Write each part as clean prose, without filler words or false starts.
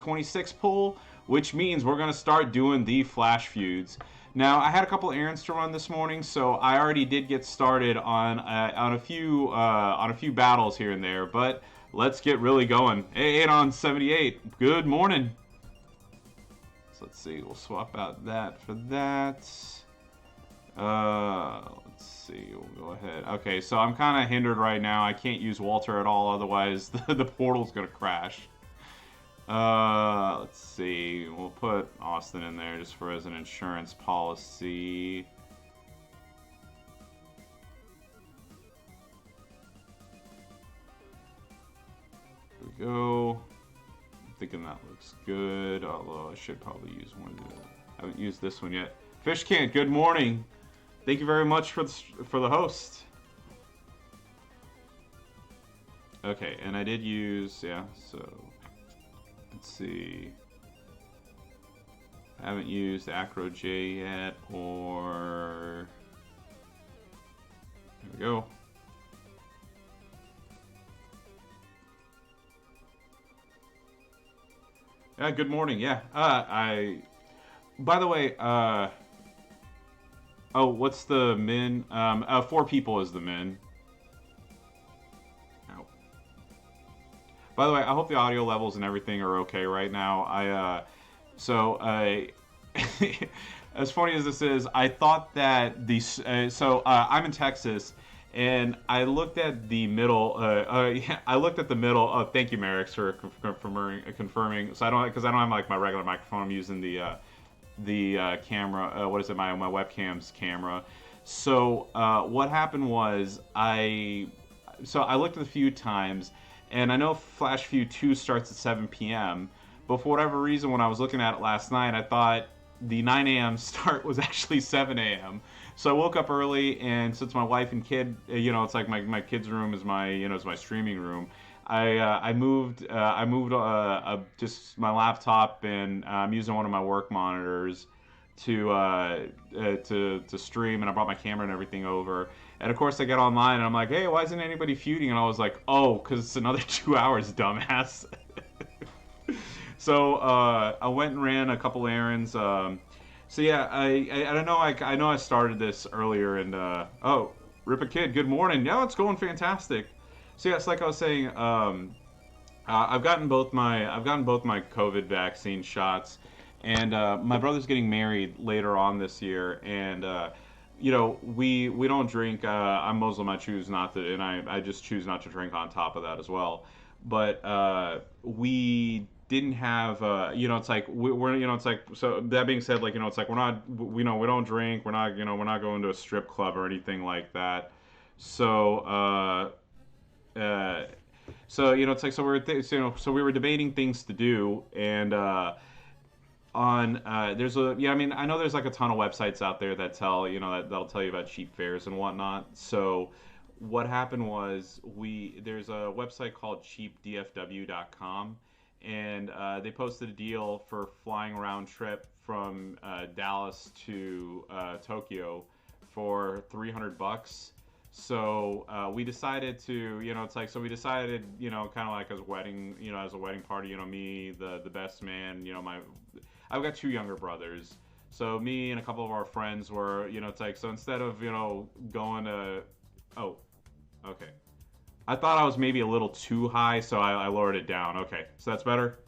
26 pull, which means we're going to start doing the flash feuds. Now, I had a couple errands to run this morning, so I already did get started on a few battles here and there. But let's get really going. Hey, 8 on 78. Good morning. So let's see. We'll swap out that for that. Let's see. We'll go ahead. Okay, so I'm kind of hindered right now. I can't use Walter at all, otherwise the portal's gonna crash. Let's see. We'll put Austin in there just for as an insurance policy. There we go. I'm thinking that looks good, although I should probably use one. I haven't used this one yet. Fishcan, good morning. Thank you very much for the host. Okay, and I did use, yeah, so let's see. I haven't used Acro J yet, or there we go. Yeah, good morning. Yeah, by the way, oh, what's the min? 4 people is the min. Ow. By the way, I hope the audio levels and everything are okay right now. As funny as this is, I thought that I'm in Texas, and I looked at the middle. I looked at the middle. Oh, thank you, Merrick, for confirming. So because I don't have like my regular microphone. I'm using the camera. What is it? My webcam's camera. So what happened was I looked at a few times, and I know Flash Feud 2 starts at 7 p.m. But for whatever reason, when I was looking at it last night, I thought the 9 a.m. start was actually 7 a.m. So I woke up early, and since my wife and kid, it's like my kid's room is is my streaming room. I moved just my laptop, and I'm using one of my work monitors to stream, and I brought my camera and everything over. And of course, I get online, and I'm like, hey, why isn't anybody feuding? And I was like, oh, because it's another 2 hours, dumbass. So I went and ran a couple errands. So yeah, I don't know. I know I started this earlier, and oh, Rip a Kid, good morning. Yeah, it's going fantastic. So yes, like I was saying, I've gotten both my COVID vaccine shots, and my brother's getting married later on this year, and we don't drink. I'm Muslim. I choose not to, and I just choose not to drink on top of that as well. But we didn't have it's like we're it's like, so that being said, like, it's like we're not, we don't drink, we're not going to a strip club or anything like that. So it's like, so we were debating things to do, and there's I know there's like a ton of websites out there that tell that'll tell you about cheap fares and whatnot. So what happened was, there's a website called cheapdfw.com, and they posted a deal for flying round trip from Dallas to Tokyo for $300. So we decided to, we decided, kind of like as a wedding, as a wedding party, me, the best man, I've got 2 younger brothers. So me and a couple of our friends were, so instead of, going to, oh, okay. I thought I was maybe a little too high, so I lowered it down. Okay, so that's better.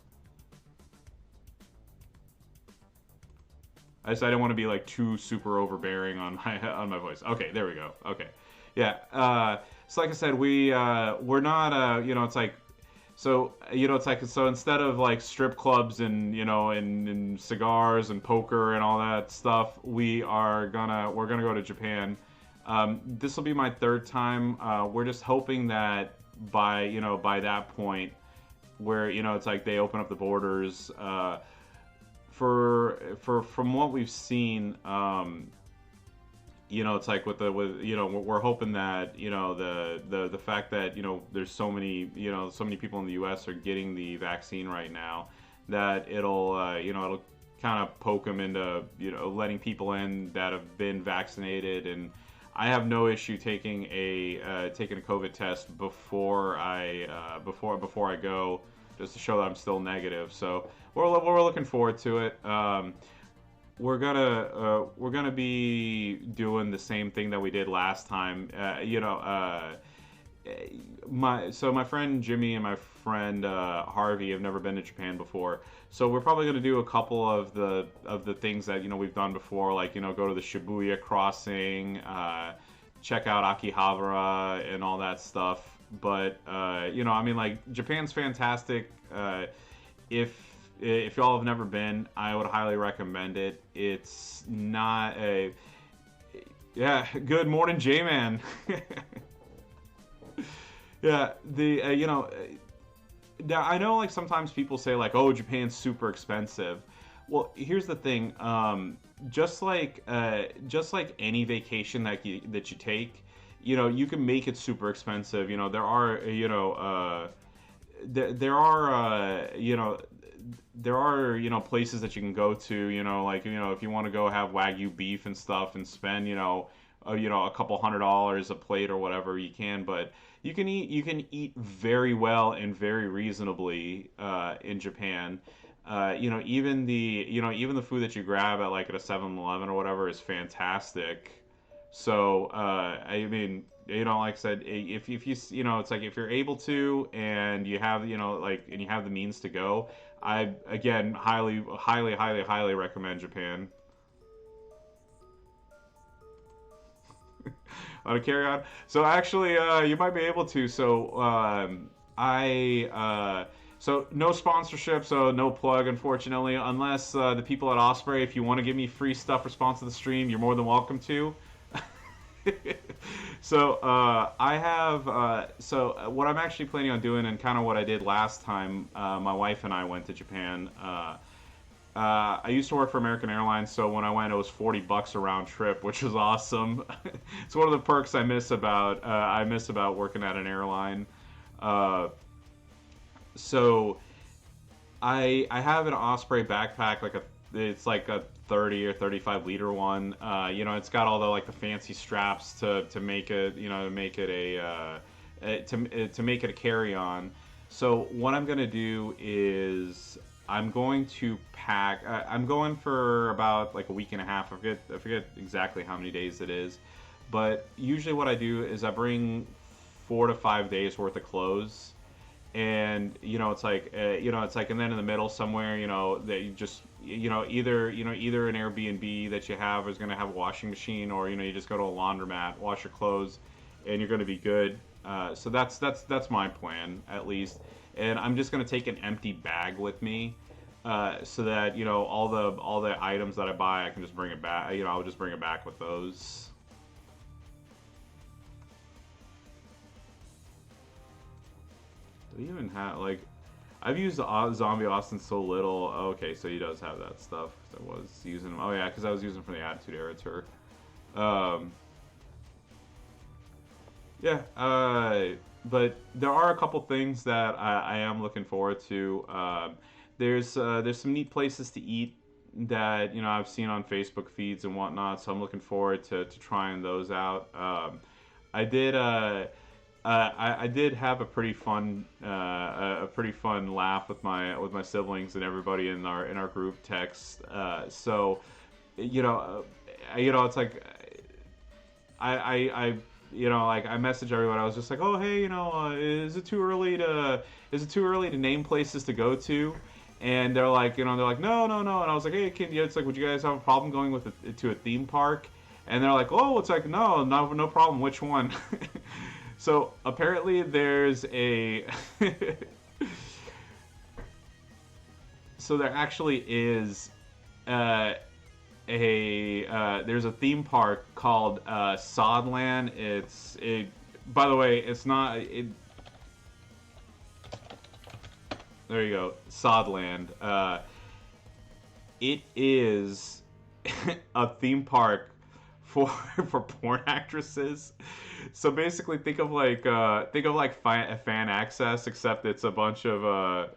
I didn't want to be like too super overbearing on my voice. Okay, there we go. Okay, yeah. So like I said, we're not so instead of like strip clubs and and cigars and poker and all that stuff, we're gonna go to Japan. This will be my 3rd time. We're just hoping that by that point, where they open up the borders. From what we've seen, we're hoping that the fact that there's so many people in the U.S. are getting the vaccine right now, that it'll kind of poke them into letting people in that have been vaccinated. And I have no issue taking a COVID test before I go, just to show that I'm still negative. So we're looking forward to it. We're gonna be doing the same thing that we did last time. My friend Jimmy and my friend Harvey have never been to Japan before, so we're probably going to do a couple of the things that we've done before, like go to the Shibuya crossing, check out Akihabara and all that stuff. But I mean, like, Japan's fantastic. If y'all have never been, I would highly recommend it. It's not a yeah. Good morning, J-Man. Yeah, now I know, like, sometimes people say, like, oh, Japan's super expensive. Well, here's the thing. Just like any vacation that you take, you can make it super expensive. There are places that you can go to. Like, if you want to go have Wagyu beef and stuff and spend a couple $100 a plate or whatever, you can. But you can eat very well and very reasonably in Japan. Even the food that you grab at a 7-Eleven or whatever is fantastic. So I mean, like I said, if you it's like, if you're able to and you have and you have the means to go, I, again, highly highly highly highly recommend Japan. On a carry on. So actually, you might be able to. So so no sponsorship, so no plug, unfortunately, unless the people at Osprey, if you want to give me free stuff for sponsor the stream, you're more than welcome to. So I have what I'm actually planning on doing, and kind of what I did last time my wife and I went to Japan. I used to work for American Airlines, so when I went, it was $40 a round trip, which was awesome. It's one of the perks I miss about working at an airline. So I have an Osprey backpack, it's like a 30 or 35 liter one. It's got all the fancy straps to make it a carry on. So what I'm gonna do is I'm going to pack. I'm going for about a week and a half. I forget exactly how many days it is, but usually what I do is I bring 4 to 5 days worth of clothes, and and then in the middle somewhere, that you just either an Airbnb that you have is going to have a washing machine, or you just go to a laundromat, wash your clothes, and you're going to be good. So that's my plan, at least. And I'm just going to take an empty bag with me, so that all the items that I buy, I can just bring it back. I'll just bring it back with those. Do you even have, I've used Zombie Austin so little. Okay, so he does have that stuff. I was using him. Oh yeah, because I was using him for the Attitude Era tour. Yeah. But there are a couple things that I am looking forward to. There's some neat places to eat that I've seen on Facebook feeds and whatnot, so I'm looking forward to trying those out. I did I did have a pretty fun laugh with my siblings and everybody in our group text. So it's like I messaged everyone. I was just like, oh hey, is it too early to name places to go to? And they're like, no, and I was like, hey, it's like, would you guys have a problem going to a theme park? And they're like, oh, it's like, no problem. Which one? So apparently there's a so there actually is there's a theme park called Sodland. By the way, it's not it. There you go, Sodland. It is a theme park for porn actresses. So basically, think of fan access, except it's a bunch of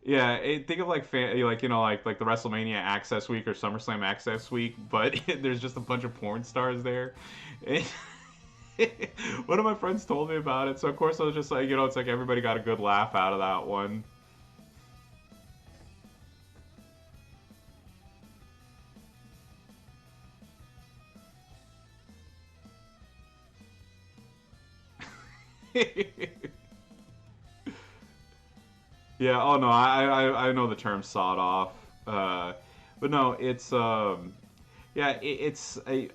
think of like the WrestleMania Access Week or SummerSlam Access Week, but there's just a bunch of porn stars there. One of my friends told me about it, so of course I was just like, it's like everybody got a good laugh out of that one. Yeah. Oh no, I know the term sawed off. But no, it's yeah,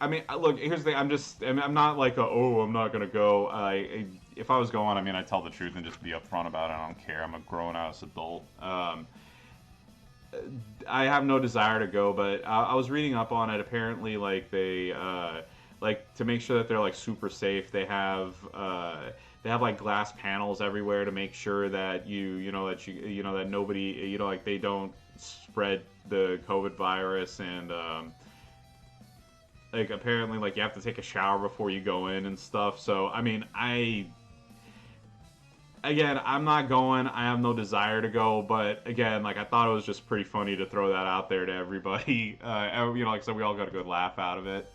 I mean, look. Here's the thing. I'm not like oh, I'm not gonna go. If I was going, I mean, I'd tell the truth and just be upfront about it. I don't care. I'm a grown ass adult. I have no desire to go, but I was reading up on it. Apparently, like like to make sure that they're like super safe. They have like glass panels everywhere to make sure that that nobody, like they don't spread the COVID virus, and like apparently like you have to take a shower before you go in and stuff. So I mean, again, I'm not going. I have no desire to go, but again, like I thought it was just pretty funny to throw that out there to everybody. Like I said, we all got a good laugh out of it.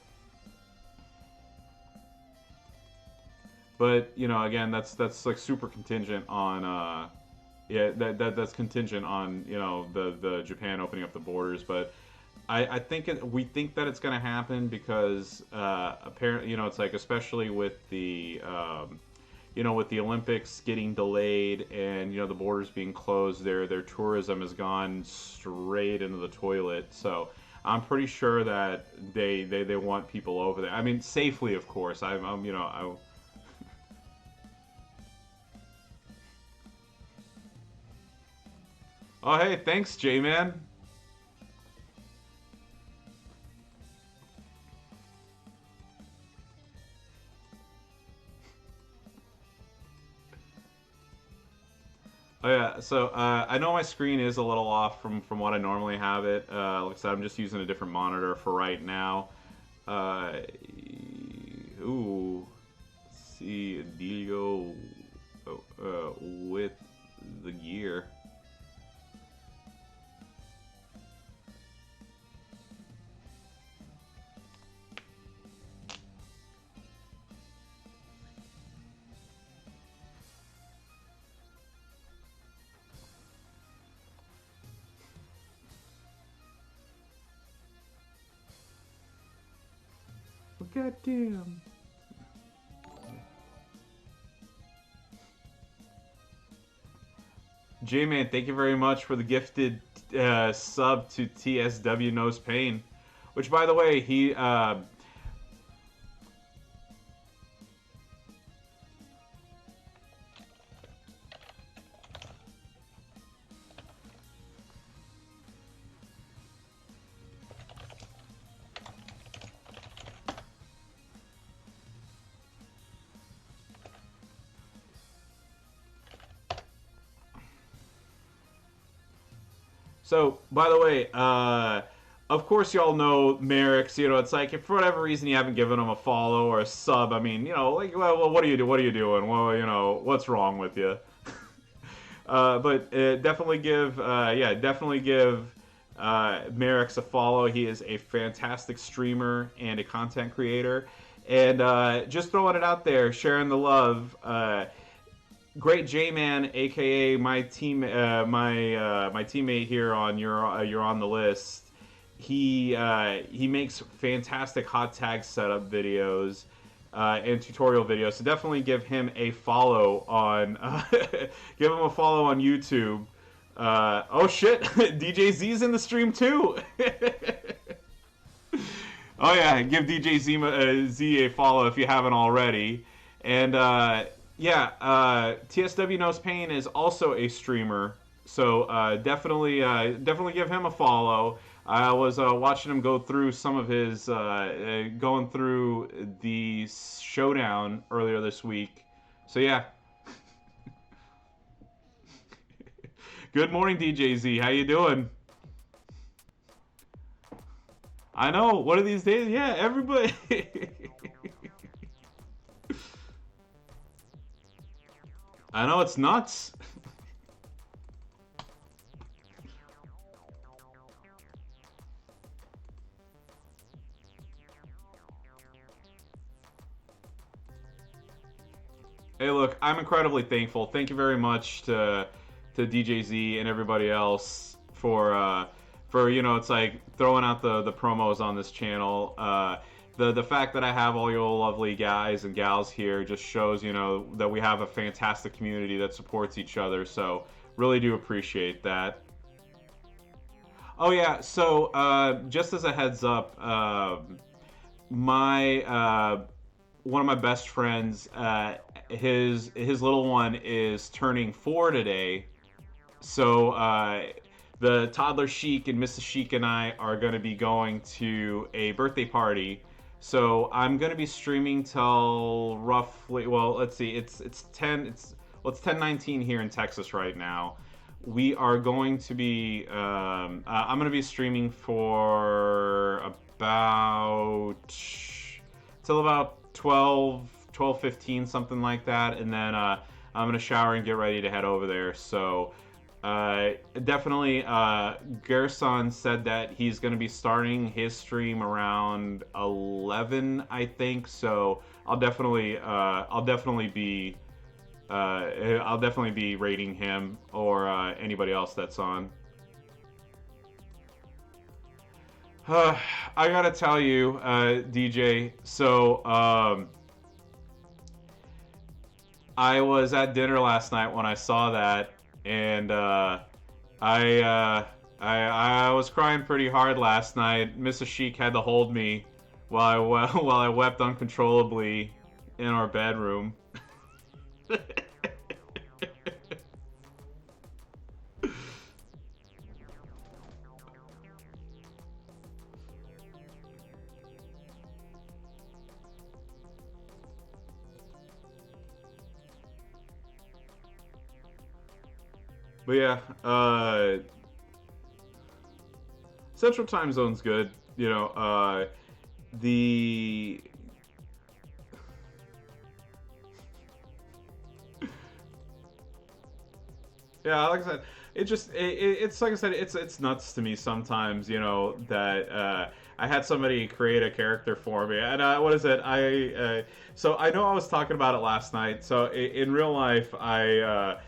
But again, that's like super contingent on yeah, that's contingent on the Japan opening up the borders. But I think we think that it's going to happen because apparently it's like especially with the with the Olympics getting delayed and the borders being closed, their tourism has gone straight into the toilet. So I'm pretty sure that they want people over there. I mean, safely, of course. I'm I. Oh hey, thanks, J-Man. Oh yeah, so I know my screen is a little off from what I normally have it. Like I said, I'm just using a different monitor for right now. Uh, ooh, let's see, Dealio with the gear. Goddamn. J-Man, thank you very much for the gifted sub to TSW Knows Pain. Which, by the way, he So, by the way, of course, y'all know Merrick's. It's like if for whatever reason you haven't given him a follow or a sub, I mean, like, well, what do you do? What are you doing? Well, what's wrong with you? But definitely give Merrick's a follow. He is a fantastic streamer and a content creator. And just throwing it out there, sharing the love. Great J-Man, aka my my teammate here on you're on the list. He makes fantastic hot tag setup videos and tutorial videos. So definitely give him a follow on give him a follow on YouTube. Oh shit, DJ Z's in the stream too. Oh yeah, give DJ Z a follow if you haven't already. And TSW Knows Pain is also a streamer, so definitely give him a follow. I was watching him go through some of his going through the showdown earlier this week. So yeah. Good morning, DJ Z. How you doing? I know. One of these days, yeah, everybody. I know it's nuts. Hey, look, I'm incredibly thankful. Thank you very much to DJZ and everybody else for it's like throwing out the promos on this channel. the fact that I have all you lovely guys and gals here just shows, that we have a fantastic community that supports each other. So really do appreciate that. Oh yeah, so just as a heads up, my one of my best friends, his little one is turning 4 today. So the toddler Sheik and Mrs. Sheik and I are going to be going to a birthday party. So I'm going to be streaming till roughly. Well, let's see. It's 10:19 here in Texas right now. We are going to be. I'm going to be streaming for about till about 12:15, something like that, and then I'm going to shower and get ready to head over there. So definitely, Gerson said that he's going to be starting his stream around 11, I think. So I'll definitely be rating him or anybody else that's on. I gotta tell you, DJ. So I was at dinner last night when I saw that, and I, I was crying pretty hard last night. Mrs. Sheik had to hold me while I wept uncontrollably in our bedroom. But yeah, Central Time Zone's good. The Yeah, like I said, it's like I said, it's nuts to me sometimes. That I had somebody create a character for me, and what is it? So I know I was talking about it last night. So in real life, I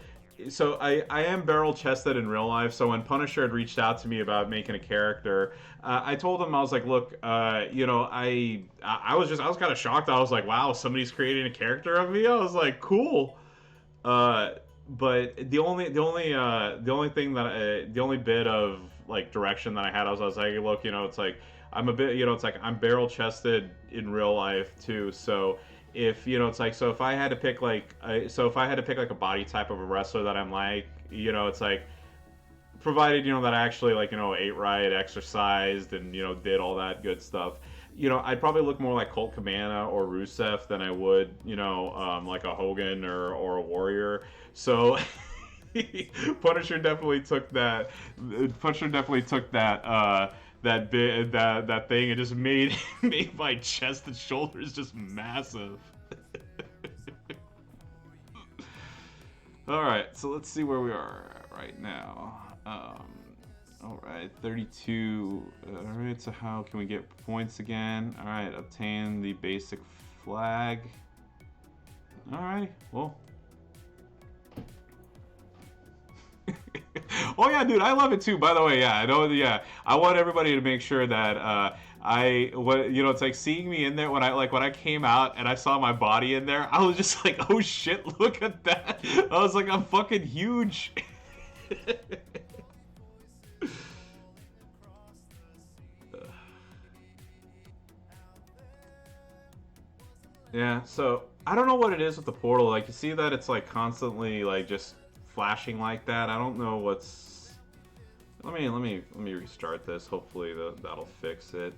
am barrel chested in real life. So when Punisher had reached out to me about making a character, I told him, I was like, look, I was kind of shocked. I was like, wow, somebody's creating a character of me. I was like, cool. Uh, but the only bit of like direction that I had, I was like, look, it's like I'm a bit, it's like I'm barrel chested in real life too. So if it's like, so if I had to pick like a body type of a wrestler that I'm like, it's like, provided that I actually like ate right, exercised, and did all that good stuff. I'd probably look more like Colt Cabana or Rusev than I would like a Hogan or a Warrior. So Punisher definitely took that. Punisher definitely took that thing and just made my chest and shoulders just massive. All right, so let's see where we are right now. All right, 32. All right, so how can we get points again? All right, obtain the basic flag. All right, well. Oh yeah, dude, I love it too. By the way, yeah, I know. Yeah, I want everybody to make sure that it's like seeing me in there when I came out and I saw my body in there. I was just like, oh shit, look at that. I was like, I'm fucking huge. Yeah, so I don't know what it is with the portal. Like, you see that it's like constantly like just flashing like that. I don't know what's. Let me restart this. Hopefully that'll fix it.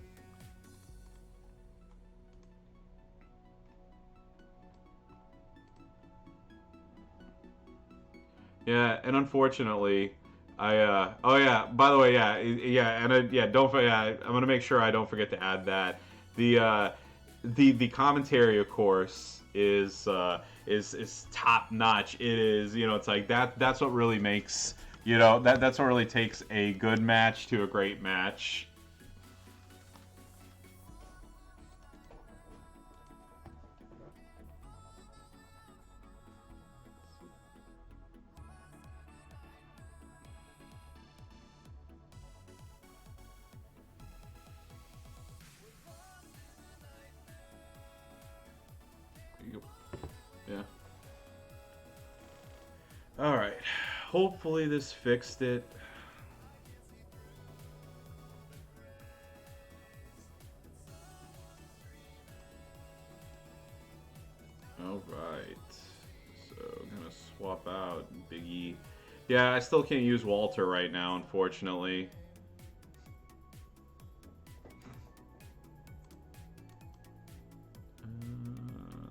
Yeah, and unfortunately, oh yeah. By the way, yeah, and yeah. Don't. Yeah, I'm gonna make sure I don't forget to add that. The commentary, of course, is top notch. It is, it's like that's what really makes, that's what really takes a good match to a great match. All right. Hopefully this fixed it. All right. So I'm gonna swap out Big E. Yeah, I still can't use Walter right now, unfortunately.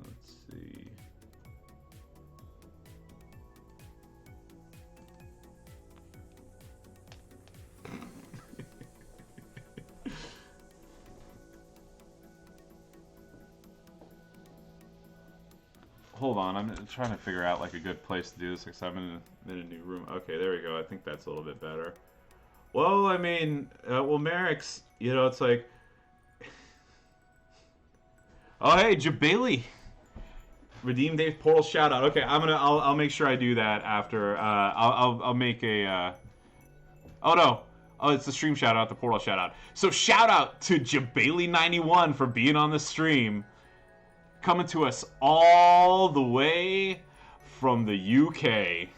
Let's see. Hold on, I'm trying to figure out like a good place to do this because I'm in a new room. Okay, there we go. I think that's a little bit better. Well, I mean, well, Merrick's, it's like, oh hey, Jabali, redeem Dave Portal shout out. Okay, I'll make sure I do that after. I'll make a. Oh no. Oh, it's the stream shout out, the Portal shout out. So shout out to Jabali91 for being on the stream, coming to us all the way from the UK.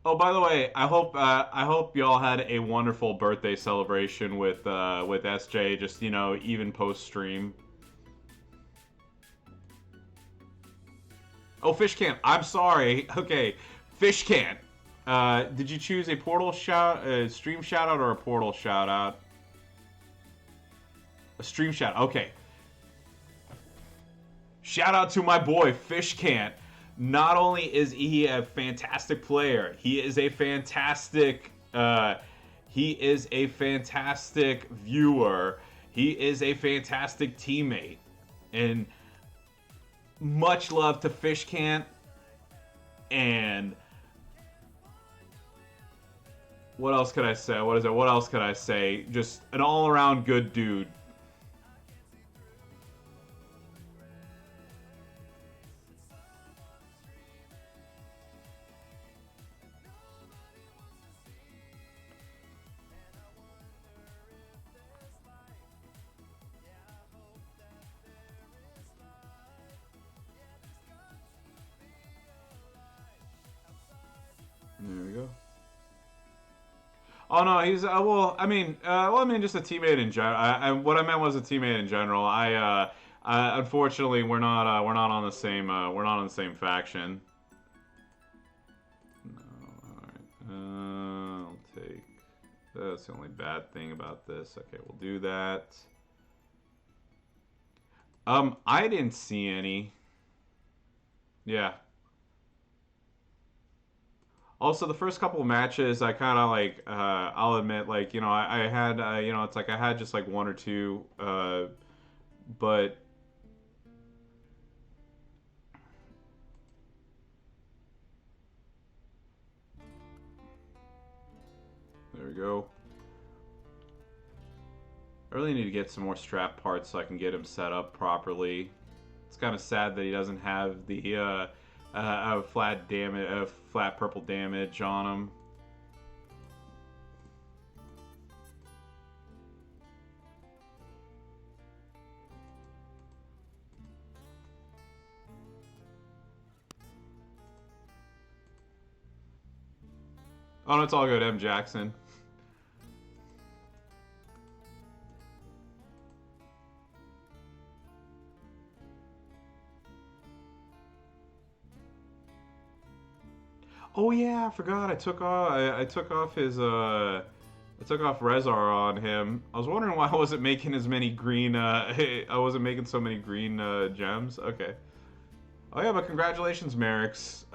Oh, by the way, I hope y'all had a wonderful birthday celebration with SJ. Just even post stream. Oh, Fish Can. I'm sorry. Okay, Fish Can. Did you choose a stream shout out, or a portal shout out? A stream shout. Okay. Shout out to my boy Fish Can. Not only is he a fantastic player, he is a fantastic viewer. He is a fantastic teammate, and much love to Fish Can. And what else could I say? What else could I say? Just an all-around good dude. There we go. Oh no, he's just a teammate in general. What I meant was a teammate in general. Unfortunately, we're not on the same faction. No, all right. I'll take. That's the only bad thing about this. Okay, we'll do that. I didn't see any. Yeah. Also, the first couple of matches, I kind of like. I'll admit, like I had, it's like I had just like one or two, but there we go. I really need to get some more strap parts so I can get him set up properly. It's kind of sad that he doesn't have the flat purple damage on him. Oh no, it's all good, M. Jackson. Oh yeah, I forgot. I took off his I took off Rezar on him. I was wondering why I wasn't making as many green I wasn't making so many green gems. Okay. Oh yeah, but congratulations, Merrick's.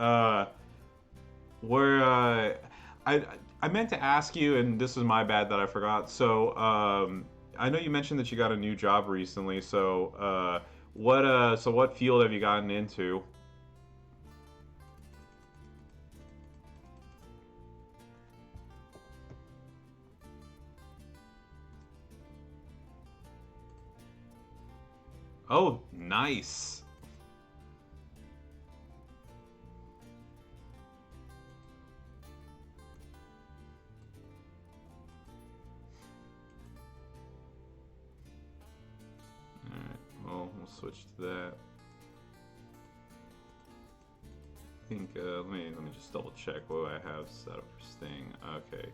Where I meant to ask you, and this is my bad that I forgot. So I know you mentioned that you got a new job recently. So what field have you gotten into? Oh, nice. switch to that. I think let me just double check what I have set up for Sting. Okay,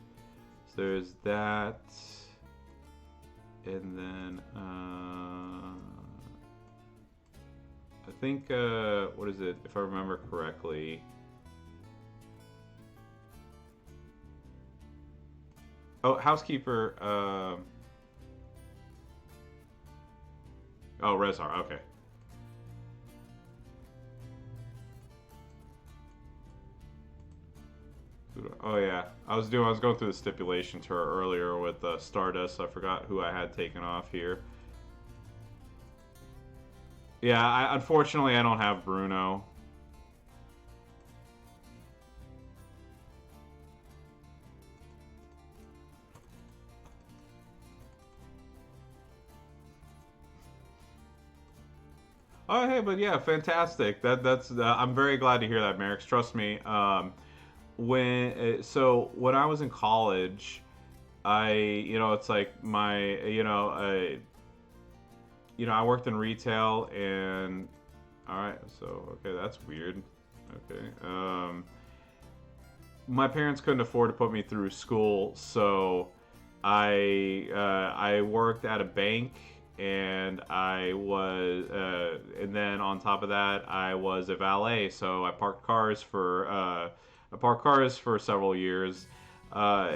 so there's that, and then I think what is it? If I remember correctly. Oh, housekeeper. Oh, Rezar. Okay. Oh yeah, I was going through the stipulation tour earlier with Stardust. So I forgot who I had taken off here. Yeah, unfortunately I don't have Bruno. Oh hey, but yeah, fantastic. That's I'm very glad to hear that, Merrick. Trust me. When I was in college, it's like I worked in retail and all right, so okay, that's weird. Okay, my parents couldn't afford to put me through school, so I worked at a bank, and and then on top of that, I was a valet. So I parked cars for several years. Uh,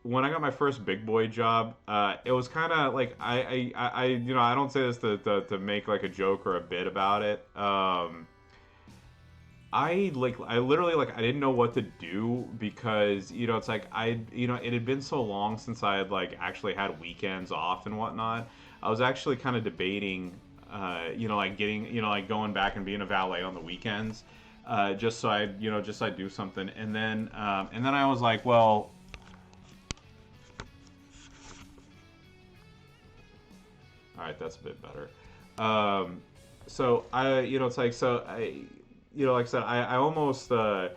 when I got my first big boy job, it was kind of like I don't say this to make like a joke or a bit about it. I literally like I didn't know what to do because it's like it had been so long since I had like actually had weekends off and whatnot. I was actually kind of debating, like getting like going back and being a valet on the weekends, just so I do something. And then I was like, well, all right, that's a bit better. So it's like so I like I said, I almost like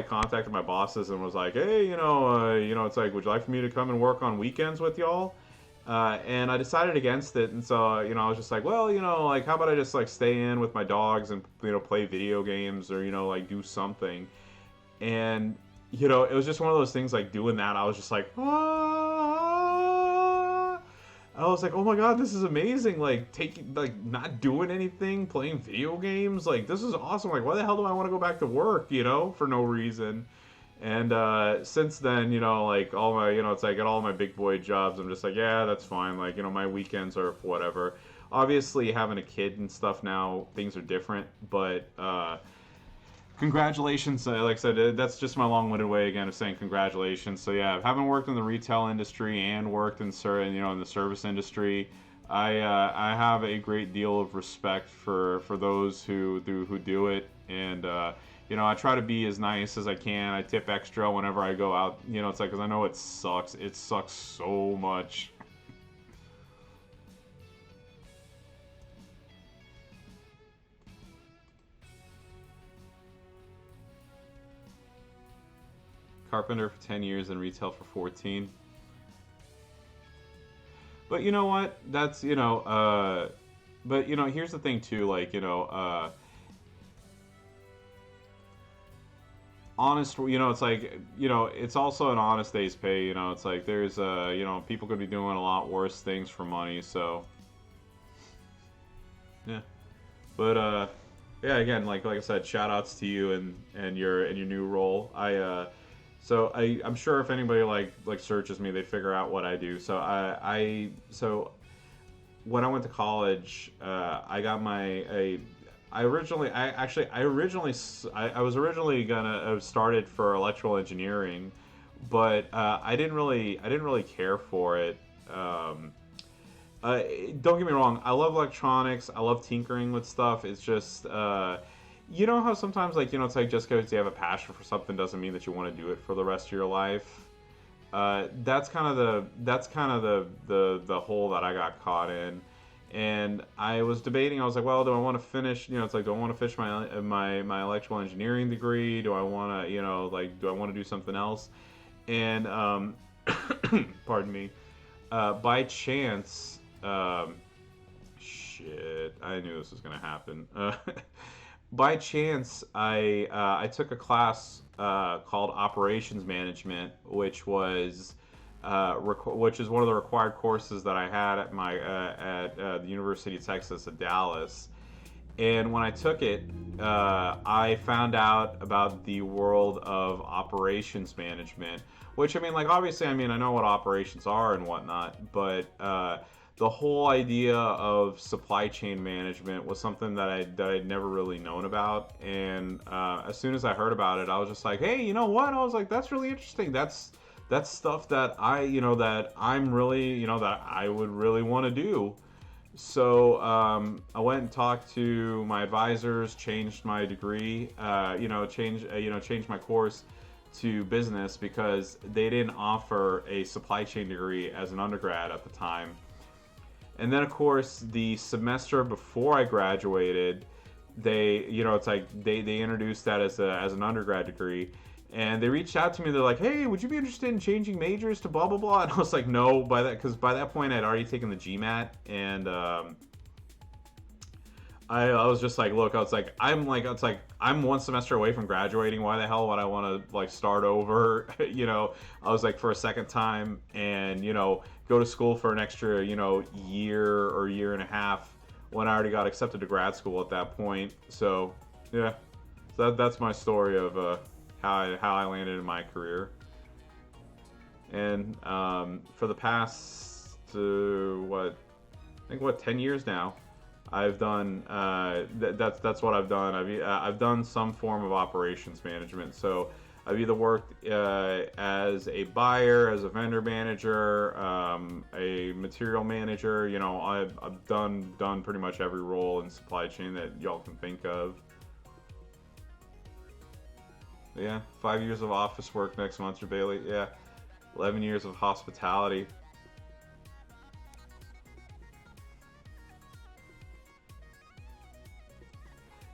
contacted my bosses and was like, hey, it's like, would you like for me to come and work on weekends with y'all? And I decided against it, and so I was just like, well, like how about I just like stay in with my dogs and play video games or like do something. And it was just one of those things like doing that. I was just like, ah. I was like, oh my god, this is amazing! Like taking, like not doing anything, playing video games. Like this is awesome. Like why the hell do I want to go back to work? For no reason. And since then, like all my, it's like at all my big boy jobs, I'm just like, yeah, that's fine. Like my weekends are whatever. Obviously, having a kid and stuff now, things are different. But congratulations, like I said, that's just my long-winded way again of saying congratulations. So yeah, having worked in the retail industry and worked in in the service industry, I have a great deal of respect for those who do it, and I try to be as nice as I can. I tip extra whenever I go out. It's like because I know it sucks. It sucks so much. Carpenter for 10 years and retail for 14. But you know what? That's but here's the thing too. Like honest. It's like it's also an honest day's pay. It's like there's people could be doing a lot worse things for money. So yeah. But yeah, again, like I said, shout outs to you and your new role. I'm sure if anybody like searches me, they'd figure out what I do. So so when I went to college, I got I was originally gonna have started for electrical engineering, but I didn't really care for it. Don't get me wrong, I love electronics. I love tinkering with stuff. It's just how sometimes it's like just because you have a passion for something doesn't mean that you want to do it for the rest of your life. That's kind of the hole that I got caught in. And I was debating. I was like, well, do I want to finish? It's like, do I want to finish my electrical engineering degree? Do I want to, do I want to do something else? And pardon me. By chance, shit! I knew this was gonna happen. By chance, I took a class called Operations Management, which is one of the required courses that I had at my at the University of Texas at Dallas. And when I took it, I found out about the world of operations management, which I mean, like obviously, I mean, I know what operations are and whatnot, but the whole idea of supply chain management was something that I'd never really known about. And as soon as I heard about it, I was just like, hey, you know what? I was like, that's really interesting. That's stuff that that I'm really, that I would really want to do. So I went and talked to my advisors, changed my degree, changed my course to business because they didn't offer a supply chain degree as an undergrad at the time. And then of course the semester before I graduated, it's like they introduced that as an undergrad degree. And they reached out to me. They're like, "Hey, would you be interested in changing majors to blah blah blah?" And I was like, "No," because by that point I'd already taken the GMAT, and I was just like, "Look," I'm one semester away from graduating. Why the hell would I want to like start over? I was like for a second time, and go to school for an extra year or year and a half when I already got accepted to grad school at that point. So yeah, that's my story of how I landed in my career. And for the past I think 10 years now, I've done that's what I've done. I've done some form of operations management. So I've either worked as a buyer, as a vendor manager, a material manager. I've done pretty much every role in supply chain that y'all can think of. Yeah, 5 years of office work next month, Bailey. Yeah, 11 years of hospitality.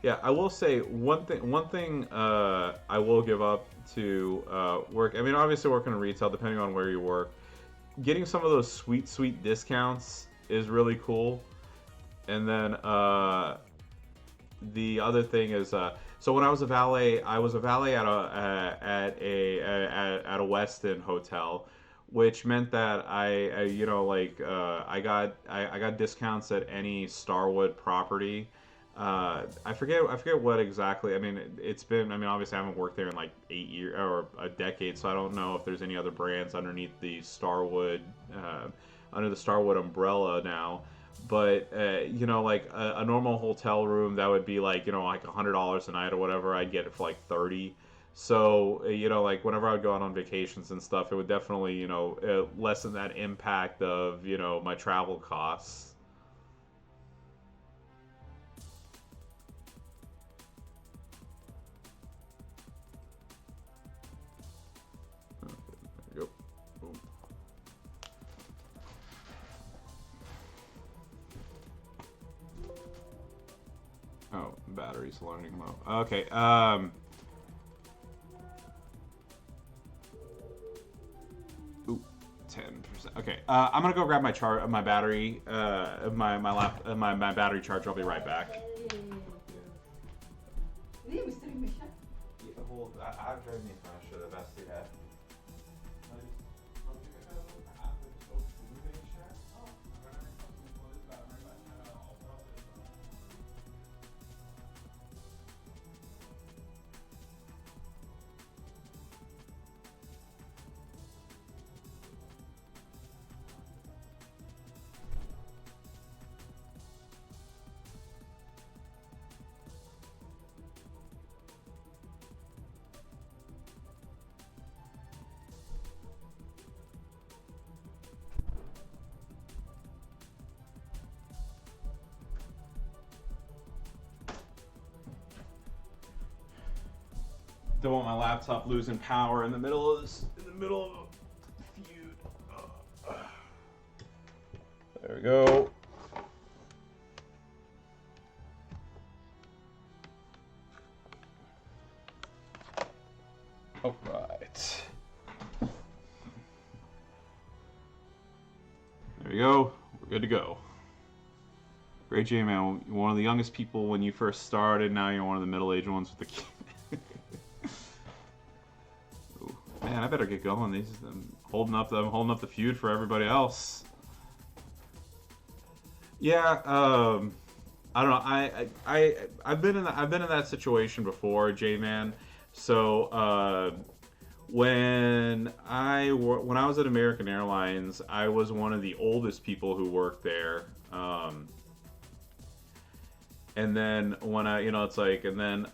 Yeah, I will say one thing. One thing I will give up to work. I mean, obviously working in retail, depending on where you work, getting some of those sweet discounts is really cool. And then the other thing is, so when I was a valet at a Westin hotel, which meant that I got discounts at any Starwood property. I forget what exactly. I mean, it's been. I mean, obviously, I haven't worked there in like 8 years or a decade, so I don't know if there's any other brands underneath the Starwood, under the Starwood umbrella now. But like a normal hotel room that would be like like $100 a night or whatever, I'd get it for like 30. So like whenever I would go out on vacations and stuff, it would definitely lessen that impact of my travel costs. There you go. Boom. Oh, battery's learning low. Okay. 10%. Okay. I'm gonna go grab my battery, my battery charger. I'll be right back. I've driven me from the best they have. Don't want my laptop losing power in the middle of this, in the middle of a feud. There we go. All right. There we go. We're good to go. Great J man, one of the youngest people when you first started. Now you're one of the middle-aged ones with the. Ooh, man, I better get going. I'm holding up the feud for everybody else. Yeah, I don't know. I've been in that situation before, J man. So when I was at American Airlines, I was one of the oldest people who worked there. And then when I, it's like, and then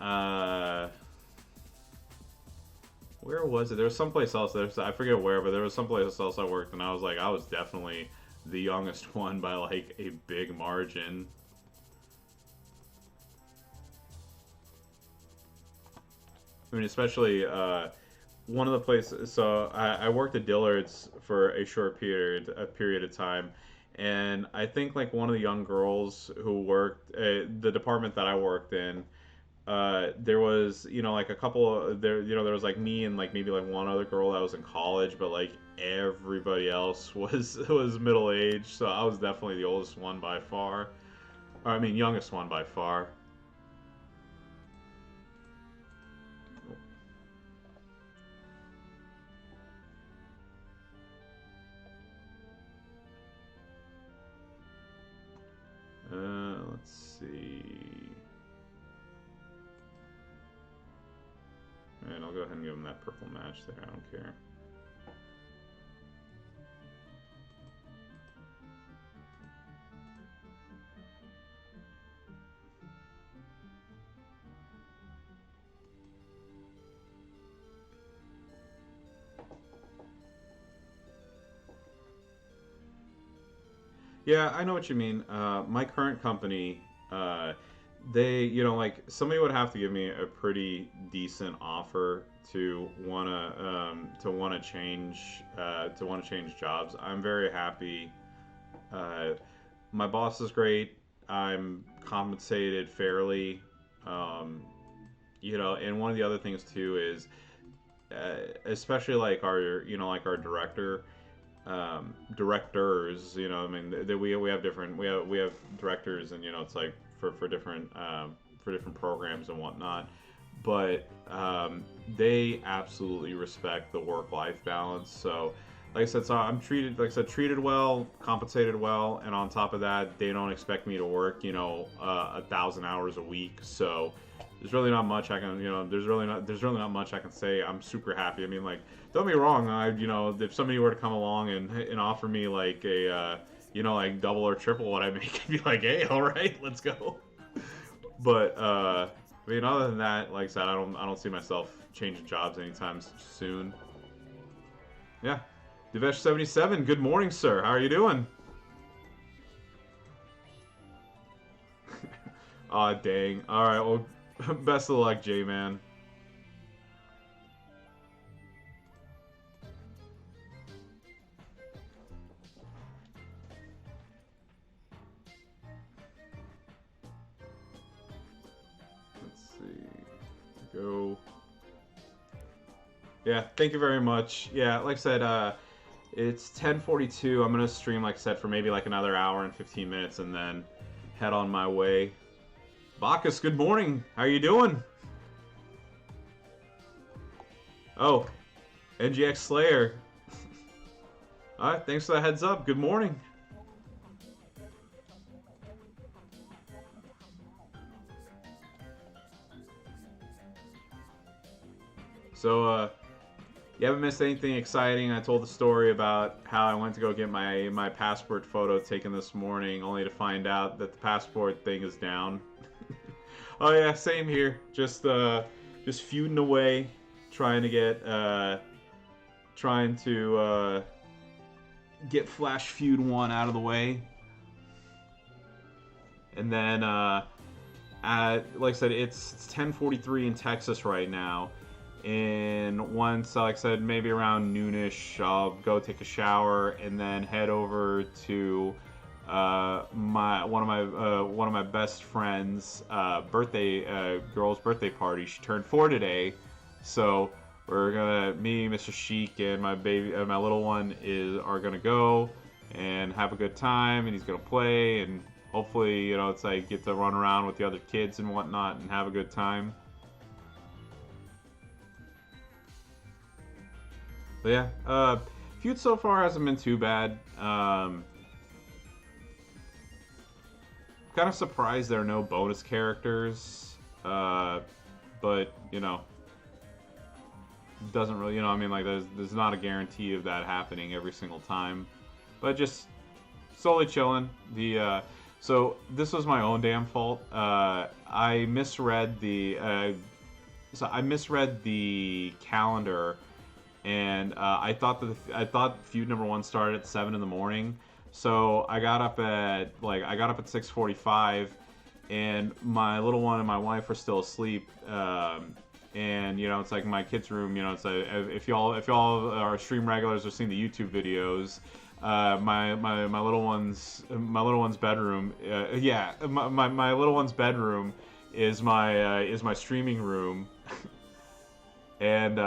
where was it? There was someplace else. I forget where, but there was someplace else I worked, and I was definitely the youngest one by like a big margin. I mean, especially one of the places. So I worked at Dillard's for a short period of time, and I think like one of the young girls who worked the department that I worked in. There was like a couple of, there was like me and like maybe like one other girl that was in college, but like everybody else was middle aged. So I was definitely the oldest one by far. Or, I mean, youngest one by far. Let's see. Alright, I'll go ahead and give him that purple match there. I don't care. Yeah, I know what you mean. My current company, they, like somebody would have to give me a pretty decent offer to want to change jobs. I'm very happy. Uh, my boss is great. I'm compensated fairly. Um, and one of the other things too is, especially like our director directors. I mean, we have different we have directors, and it's like for different programs and whatnot. But they absolutely respect the work-life balance. So, like I said, I'm treated treated well, compensated well, and on top of that, they don't expect me to work 1,000 hours a week. So there's really not much I can, there's really not much I can say. I'm super happy. I mean, like, don't be wrong. If somebody were to come along and offer me like a, like double or triple what I make, I'd be like, hey, all right, let's go. But I mean, other than that, like I said, I don't see myself changing jobs anytime soon. Yeah, Devesh77. Good morning, sir. How are you doing? Aw, dang. All right. Well, best of luck, J man. Let's see. Go. Yeah, thank you very much. Yeah, like I said, it's 10:42. I'm gonna stream, like I said, for maybe like another hour and 15 minutes, and then head on my way. Bacchus, good morning. How are you doing? Oh, NGX Slayer. All right, thanks for the heads up. Good morning. So, you haven't missed anything exciting. I told the story about how I went to go get my passport photo taken this morning, only to find out that the passport thing is down. Oh yeah, same here. Just feuding away, trying to get Flash Feud 1 out of the way, and then like I said, it's 10:43 in Texas right now. And once, like I said, maybe around noonish, I'll go take a shower and then head over to one of my best friends' girl's birthday party. She turned 4 today, so me, Mr. Sheik, and my little one are gonna go and have a good time, and he's gonna play, and Hopefully, it's like get to run around with the other kids and whatnot and have a good time. But yeah, Feud so far hasn't been too bad. Kind of surprised there are no bonus characters, but doesn't really, I mean, like there's not a guarantee of that happening every single time, but just slowly chilling. So this was my own damn fault. I misread the calendar, and I thought feud number one started at 7 in the morning. So I got up at 6:45, and my little one and my wife were still asleep. And it's like my kids' room. It's like if y'all are stream regulars or seen the YouTube videos, my little one's bedroom. Yeah, my little one's bedroom is my streaming room, and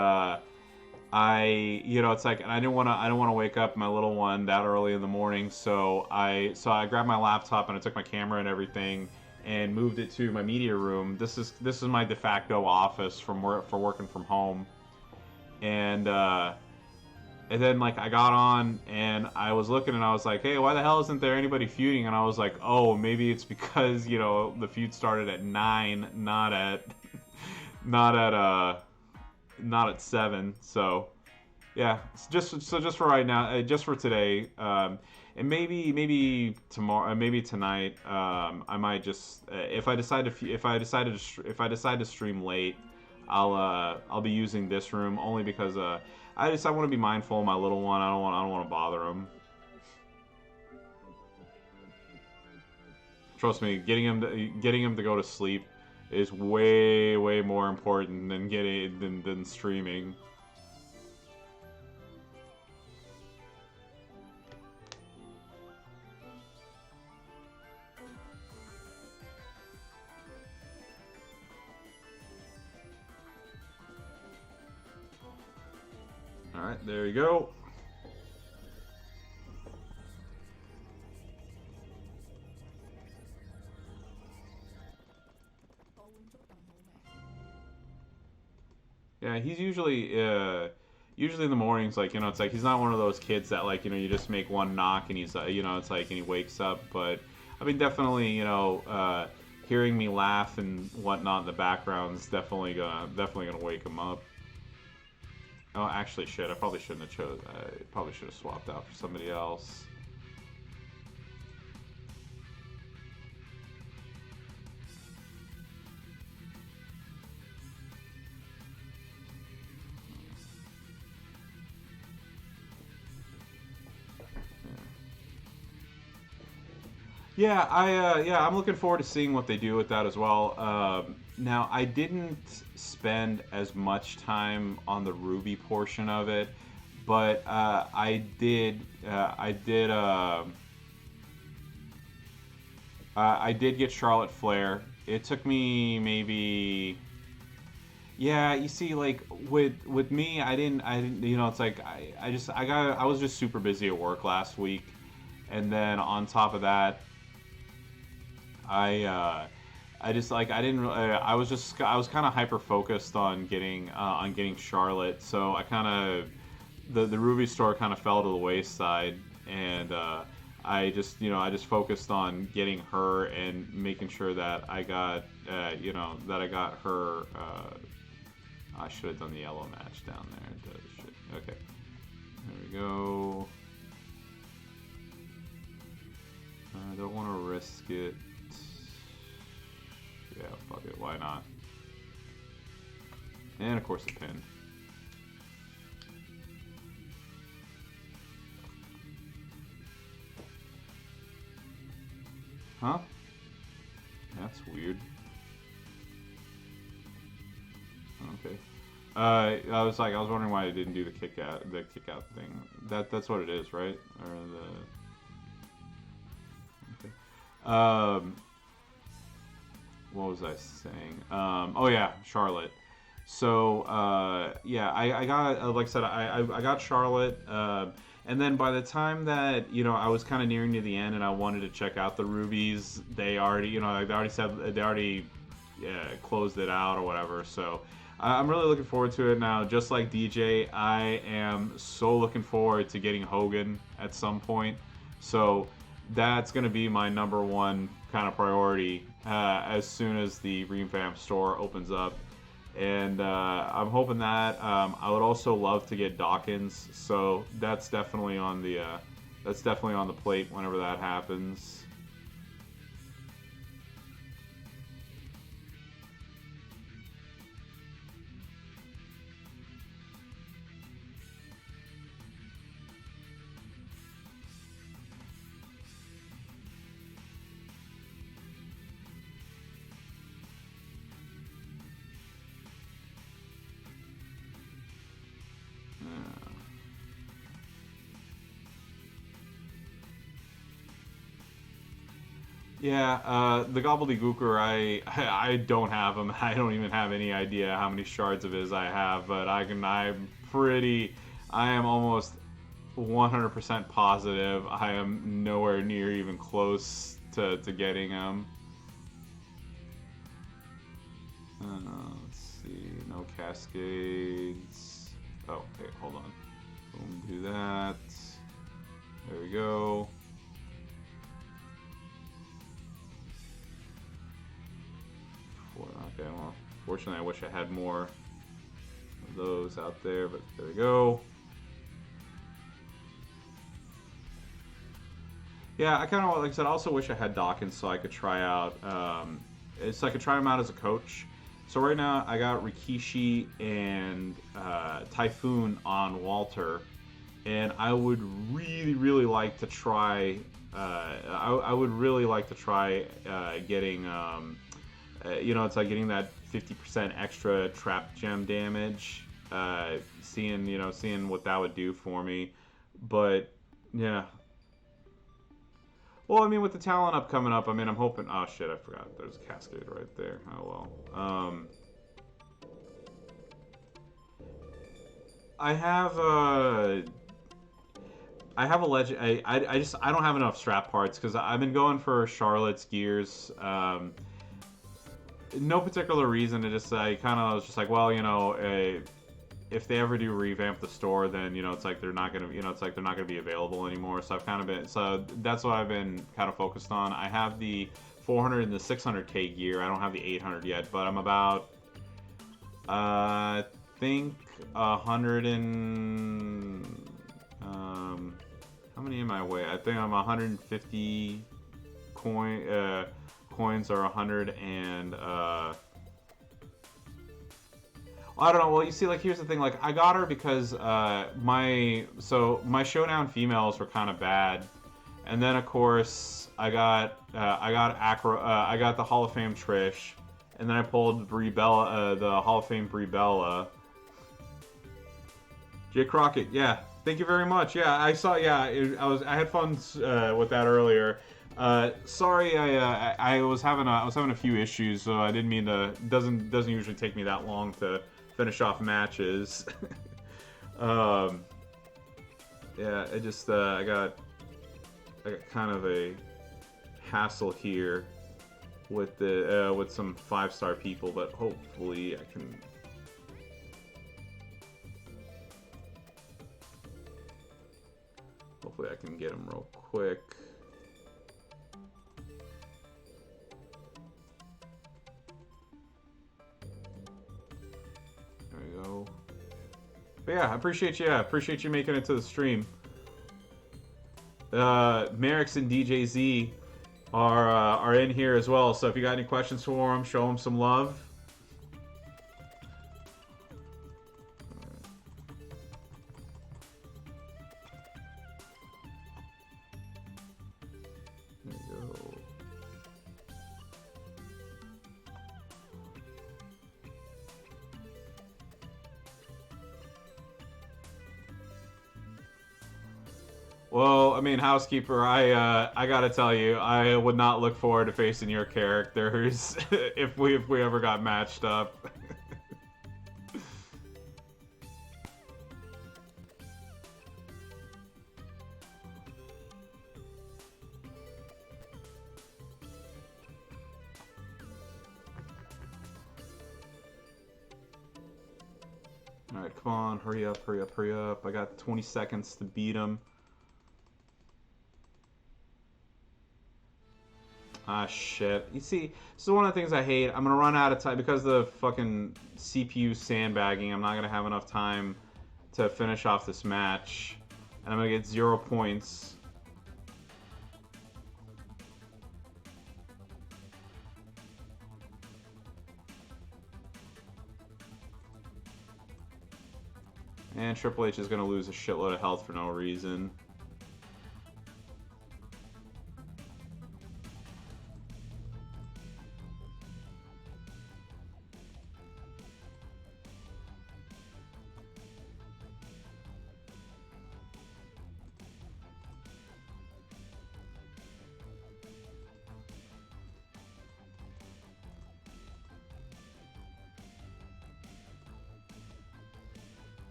it's like, and I don't want to wake up my little one that early in the morning, so I grabbed my laptop and I took my camera and everything and moved it to my media room. This is my de facto office for working from home, and then like I got on and I was looking and I was like, hey, why the hell isn't there anybody feuding? And I was like, oh, maybe it's because the feud started at 9, not at not at not at 7. So yeah, just for right now, just for today, and maybe tomorrow, maybe tonight, I might just if I decide to stream late, I'll be using this room only because I want to be mindful of my little one. I don't want to bother him. Trust me, getting him to go to sleep is way more important than than streaming. All right, there you go. Yeah, he's usually in the mornings, like, it's like he's not one of those kids that, like, you just make one knock and he's it's like, and he wakes up. But I mean, definitely, hearing me laugh and whatnot in the background is definitely gonna wake him up. Oh, actually, shit, I probably shouldn't have probably should have swapped out for somebody else. Yeah, I'm looking forward to seeing what they do with that as well. Now, I didn't spend as much time on the Ruby portion of it, but I did get Charlotte Flair. It took me maybe. Yeah, you see, like with me, I didn't. It's like I was just super busy at work last week, and then on top of that, I just like I didn't. I was kind of hyper focused on getting Charlotte, so I kind of the Ruby store kind of fell to the wayside, and I just focused on getting her and making sure that I got that I got her. I should have done the yellow match down there. Okay, there we go. I don't want to risk it. Yeah, fuck it. Why not? And of course a pin. Huh? That's weird. Okay. I was wondering why I didn't do the kick out thing. That's what it is, right? Or the. Okay. What was I saying? Oh yeah, Charlotte. So yeah, I got like I said, I got Charlotte. And then by the time that I was kind of nearing to the end and I wanted to check out the rubies, they already they already said they already closed it out or whatever. So I'm really looking forward to it now. Just like DJ, I am so looking forward to getting Hogan at some point. So that's going to be my number one kind of priority as soon as the revamp store opens up. And I'm hoping that I would also love to get Dawkins, so that's definitely on the plate whenever that happens. Yeah, the gobbledygooker, I don't have him. I don't even have any idea how many shards of his I have, but I am almost 100% positive I am nowhere near even close to getting him. Let's see, no cascades. Oh, hey, hold on. Boom, do that. There we go. Okay, well, fortunately I wish I had more of those out there, but there we go. Yeah, I kind of, like I said, I also wish I had Dawkins so I could try out, so I could try him out as a coach. So right now I got Rikishi and Typhoon on Walter, and I would really like to try, I would really like to try getting, it's like getting that 50% extra trap gem damage, seeing what that would do for me. But yeah, well, I mean, with the talent up coming up, I mean, I'm hoping. Oh shit, I forgot. There's a cascade right there. Oh well. I have a legend. I don't have enough strap parts because I've been going for Charlotte's gears. No particular reason. I kind of was just like, well, if they ever do revamp the store, then it's like they're not gonna, it's like they're not gonna be available anymore. So I've kind of been, so that's what I've been kind of focused on. I have the 400 and the 600K gear. I don't have the 800 yet, but I'm about, I think 100 and how many am I weigh? I think I'm 150 coins or 100 and I don't know. Well, you see, like, here's the thing. Like, I got her because my showdown females were kind of bad, and then of course I got the Hall of Fame Trish, and then I pulled Brie Bella, the Hall of Fame Brie Bella. Jay Crockett, yeah, thank you very much. Yeah, I saw. Yeah, I had fun with that earlier. Sorry, I was having a few issues, so I didn't mean to. Doesn't usually take me that long to finish off matches. Yeah, I got kind of a hassle here with with some 5-star people, but hopefully I can. Hopefully I can get them real quick. There we go. But yeah, I appreciate you. Yeah, appreciate you making it to the stream. Merrick's and DJZ are in here as well. So if you got any questions for them, show them some love. There you go. Well, I mean, housekeeper, I gotta tell you, I would not look forward to facing your characters if we ever got matched up. All right, come on, hurry up, hurry up, hurry up. I got 20 seconds to beat him. Ah, shit. You see, this is one of the things I hate. I'm gonna run out of time because of the fucking CPU sandbagging. I'm not gonna have enough time to finish off this match, and I'm gonna get 0 points. And Triple H is gonna lose a shitload of health for no reason.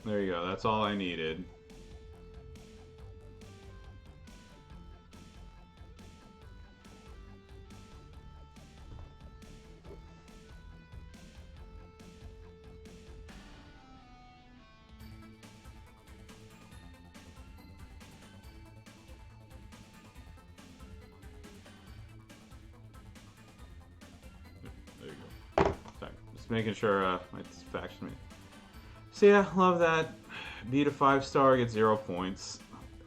There you go. That's all I needed. There you go. Sorry. Just making sure my faction me. So yeah, love that. Beat a 5-star, get 0 points.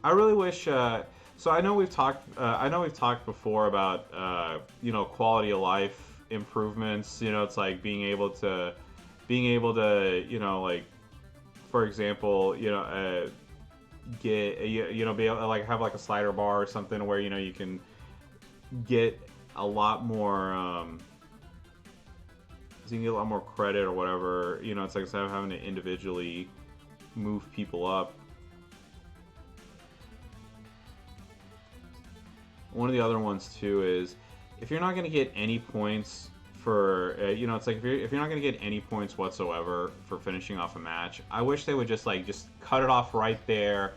I really wish. So I know we've talked. I know we've talked before about quality of life improvements. It's like being able to like, for example, get be able to like have like a slider bar or something where you can get a lot more. So you can get a lot more credit or whatever. It's like instead of having to individually move people up. One of the other ones too is if you're not going to get any points for it's like if you're not going to get any points whatsoever for finishing off a match, I wish they would just cut it off right there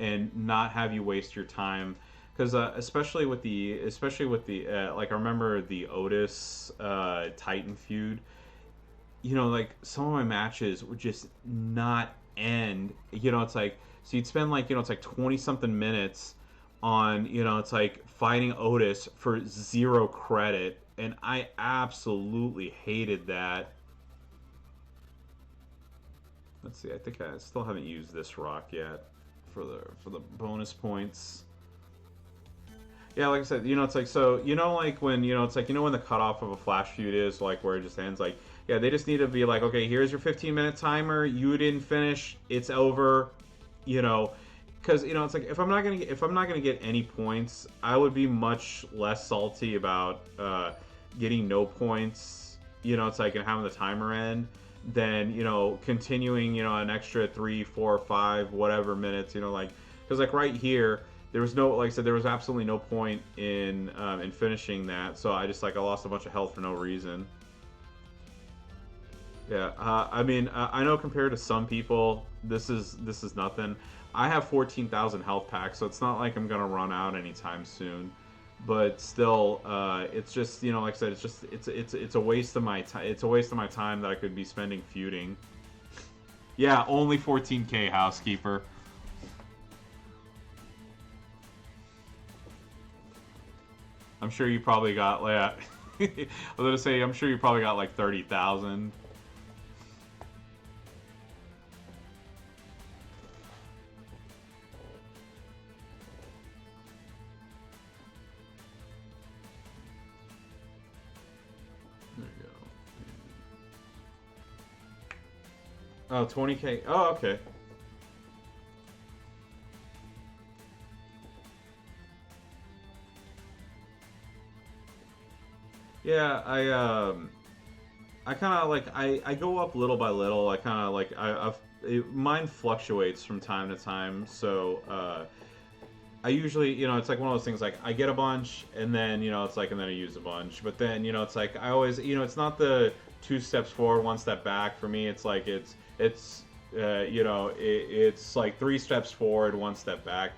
and not have you waste your time. Because especially with the like I remember the Otis Titan feud, like some of my matches would just not end. It's like so you'd spend like it's like 20 something minutes on it's like fighting Otis for 0 credit, and I absolutely hated that. Let's see, I think I still haven't used this rock yet for the bonus points. Yeah, like I said, it's like so, like when it's like when the cutoff of a flash feud is like where it just ends. Like, yeah, they just need to be like, okay, here's your 15-minute timer. You didn't finish. It's over. Because it's like if I'm not gonna get any points, I would be much less salty about getting no points. It's like and having the timer end than continuing an extra 3, 4, 5 whatever minutes. Like because like right here. There was no, like I said, there was absolutely no point in finishing that. So I just I lost a bunch of health for no reason. Yeah, I mean, I know compared to some people, this is nothing. I have 14,000 health packs, so it's not like I'm gonna run out anytime soon. But still, it's just like I said, it's a waste of my time. It's a waste of my time that I could be spending feuding. Yeah, only 14K, housekeeper. I'm sure you probably got like I was gonna say I'm sure you probably got like 30,000. There you go. Oh, 20K. Oh, okay. Yeah, I kind of like I go up little by little. I kind of like mine fluctuates from time to time. So I usually it's like one of those things like I get a bunch and then it's like and then I use a bunch. But then it's like I always it's not the 2 steps forward, 1 step back for me. It's like it's like 3 steps forward, 1 step back.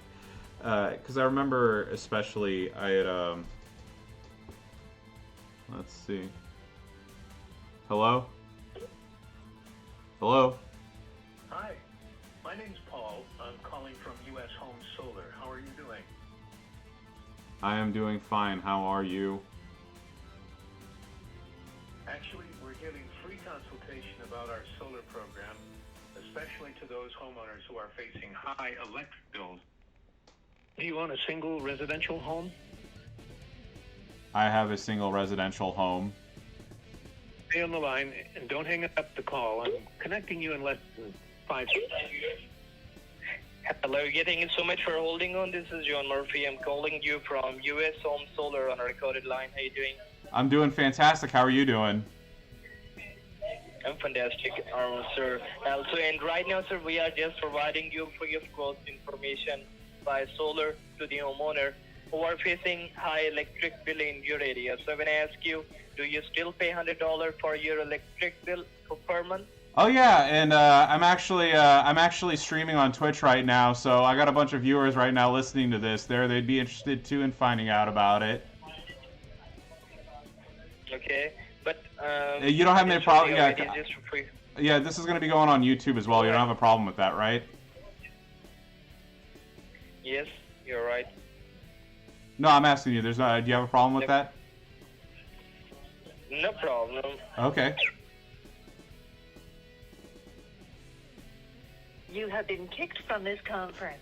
Because I remember especially I had let's see. Hello? Hello? Hello, I'm calling from U.S. Home Solar. How are you doing? I am doing fine. How are you? Actually, we're giving free consultation about our solar program, especially to those homeowners who are facing high electric bills. Do you own a single residential home? I have a single residential home. Stay on the line and don't hang up the call. I'm connecting you in less than 5 seconds. Hello, thank you so much for holding on. This is John Murphy. I'm calling you from U.S. Home Solar on a recorded line. How are you doing? I'm doing fantastic. How are you doing? I'm fantastic, sir. Also, and right now, sir, we are just providing you free of cost information by solar to the homeowner who are facing high electric bill in your area. So when I ask you, do you still pay $100 for your electric bill per month? Oh yeah, and I'm actually streaming on Twitch right now, so I got a bunch of viewers right now listening to this. They'd be interested too in finding out about it. Okay, but you don't have any problem. Yeah, just for free. Yeah, this is going to be going on YouTube as well. You don't have a problem with that, right? Yes, you're right. No, I'm asking you. Do you have a problem with that? No problem. Okay. You have been kicked from this conference.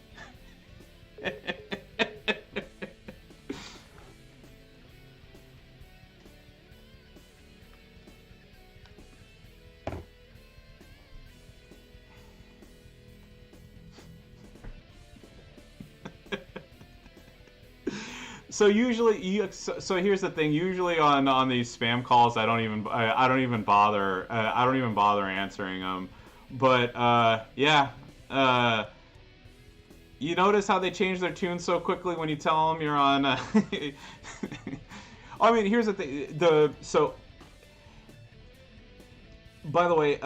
So usually, so here's the thing. Usually on these spam calls, I don't even bother answering them. But yeah, you notice how they change their tune so quickly when you tell them you're on. I mean, here's the thing. By the way,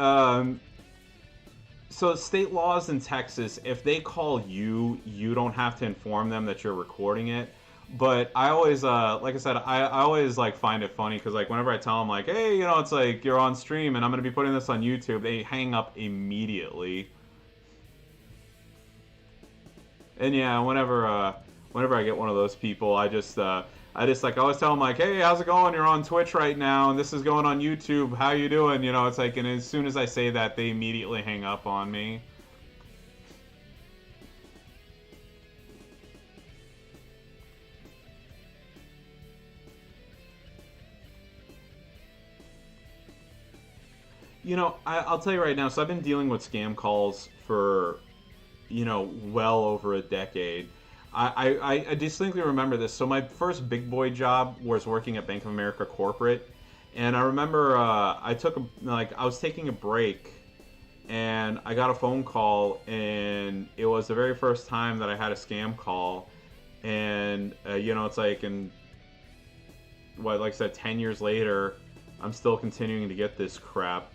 so state laws in Texas, if they call you, you don't have to inform them that you're recording it. But I always, like I said, I always like find it funny because like whenever I tell them like, hey, it's like you're on stream and I'm gonna be putting this on YouTube, they hang up immediately. And yeah, whenever I get one of those people, I just like I always tell them like, hey, how's it going? You're on Twitch right now, and this is going on YouTube. How you doing? It's like, and as soon as I say that, they immediately hang up on me. I'll tell you right now, so I've been dealing with scam calls for, well over a decade. I distinctly remember this. So my first big boy job was working at Bank of America corporate. And I remember I was taking a break and I got a phone call and it was the very first time that I had a scam call. And, it's like, like I said, 10 years later, I'm still continuing to get this crap.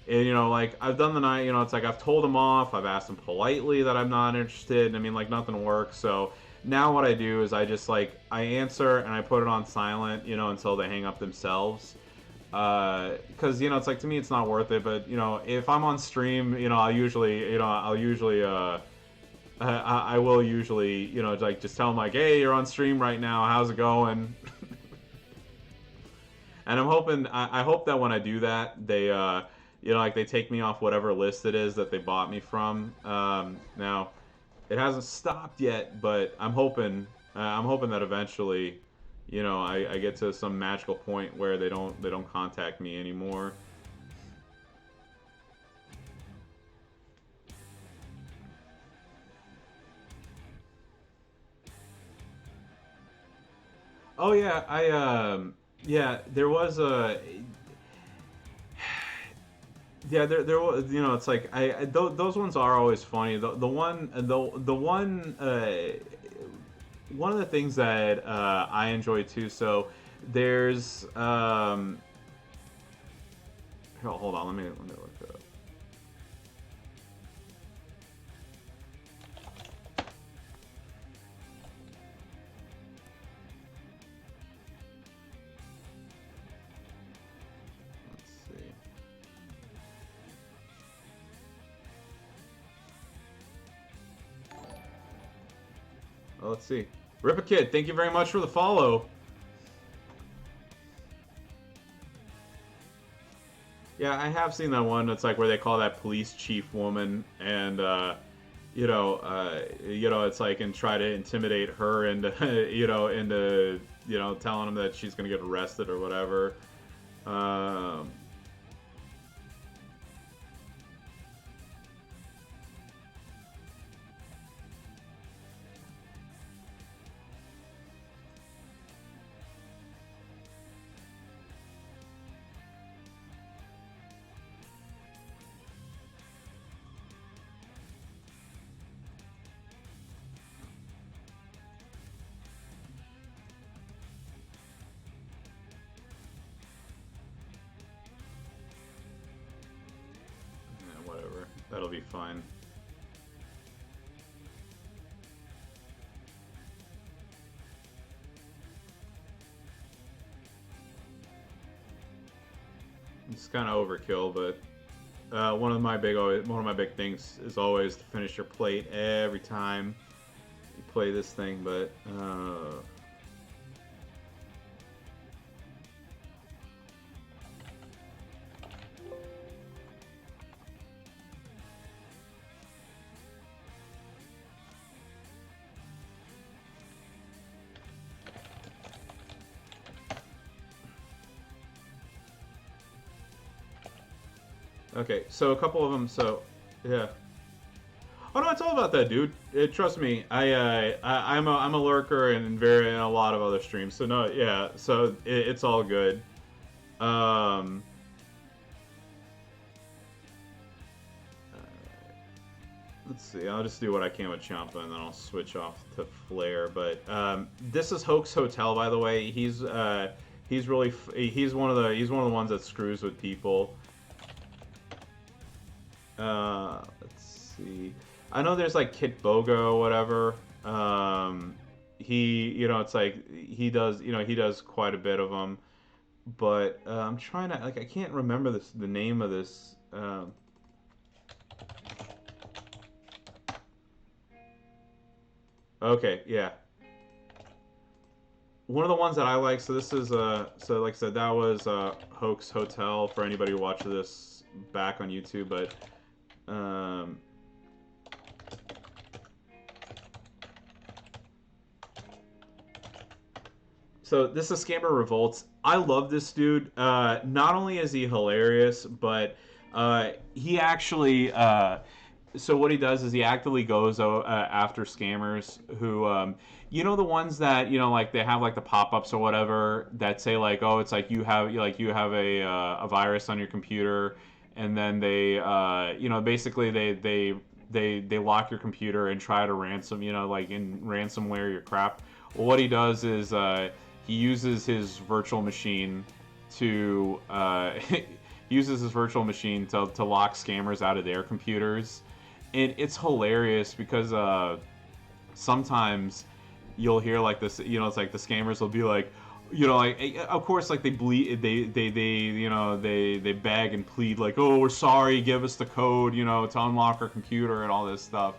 And, like, I've done the night, it's like I've told them off. I've asked them politely that I'm not interested. And I mean, like, nothing works. So now what I do is I just, like, I answer and I put it on silent, until they hang up themselves. Because, it's like, to me, it's not worth it. But, if I'm on stream, I will usually, like, just tell them, like, hey, you're on stream right now. How's it going? And I hope that when I do that, they, like they take me off whatever list it is that they bought me from. Now, it hasn't stopped yet, but I'm hoping that eventually, I get to some magical point where they don't contact me anymore. Oh yeah, yeah, there was a. Yeah, there was, it's like those ones are always funny. The one one of the things that I enjoy too. So there's hold on, let me look it up. let's see. Rippa Kid, thank you very much for the follow. Yeah, I have seen that one. It's like where they call that police chief woman, and it's like and try to intimidate her into, telling them that she's gonna get arrested or whatever. Um, yeah, whatever. That'll be fine. It's kind of overkill, but one of my big things is always to finish your plate every time you play this thing. But okay, so a couple of them. So yeah. Oh no, it's all about that, dude. Trust me, I'm a lurker and very in a lot of other streams. So no, yeah. So it's all good. Um, let's see. I'll just do what I can with Champa, and then I'll switch off to Flair. But this is Hoax Hotel, by the way. He's really he's one of the ones that screws with people. Let's see. I know there's like Kit Bogo or whatever. It's like he does quite a bit of them. But I'm trying to I can't remember the name of this. Okay, yeah. One of the ones that I like. So this is so like I said, that was Hoax Hotel for anybody who watched this back on YouTube, but. So this is Scammer Revolts. I love this dude. Not only is he hilarious, but he actually. So what he does is he actively goes after scammers who, the ones that like they have like the pop-ups or whatever that say like, oh, it's like you have a virus on your computer, and then they, basically they lock your computer and try to ransom, like in ransomware your crap. Well, what he does is he uses his virtual machine to to lock scammers out of their computers, and it's hilarious because sometimes you'll hear like this, it's like the scammers will be like, of course, like they beg and plead like, oh, we're sorry, give us the code, to unlock our computer and all this stuff.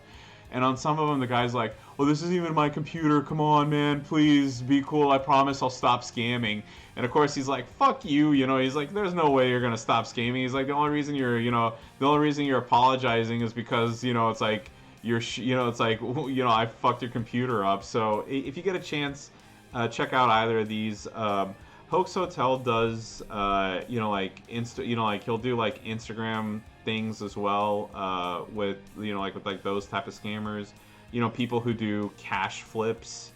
And on some of them, the guy's like, oh, this isn't even my computer. Come on, man. Please be cool. I promise I'll stop scamming. And, of course, he's like, fuck you. He's like, there's no way you're going to stop scamming. He's like, the only reason you're apologizing is because, it's like, I fucked your computer up. So if you get a chance, check out either of these. Hoax Hotel does, he'll do like Instagram things as well, with with those type of scammers. People who do cash flips.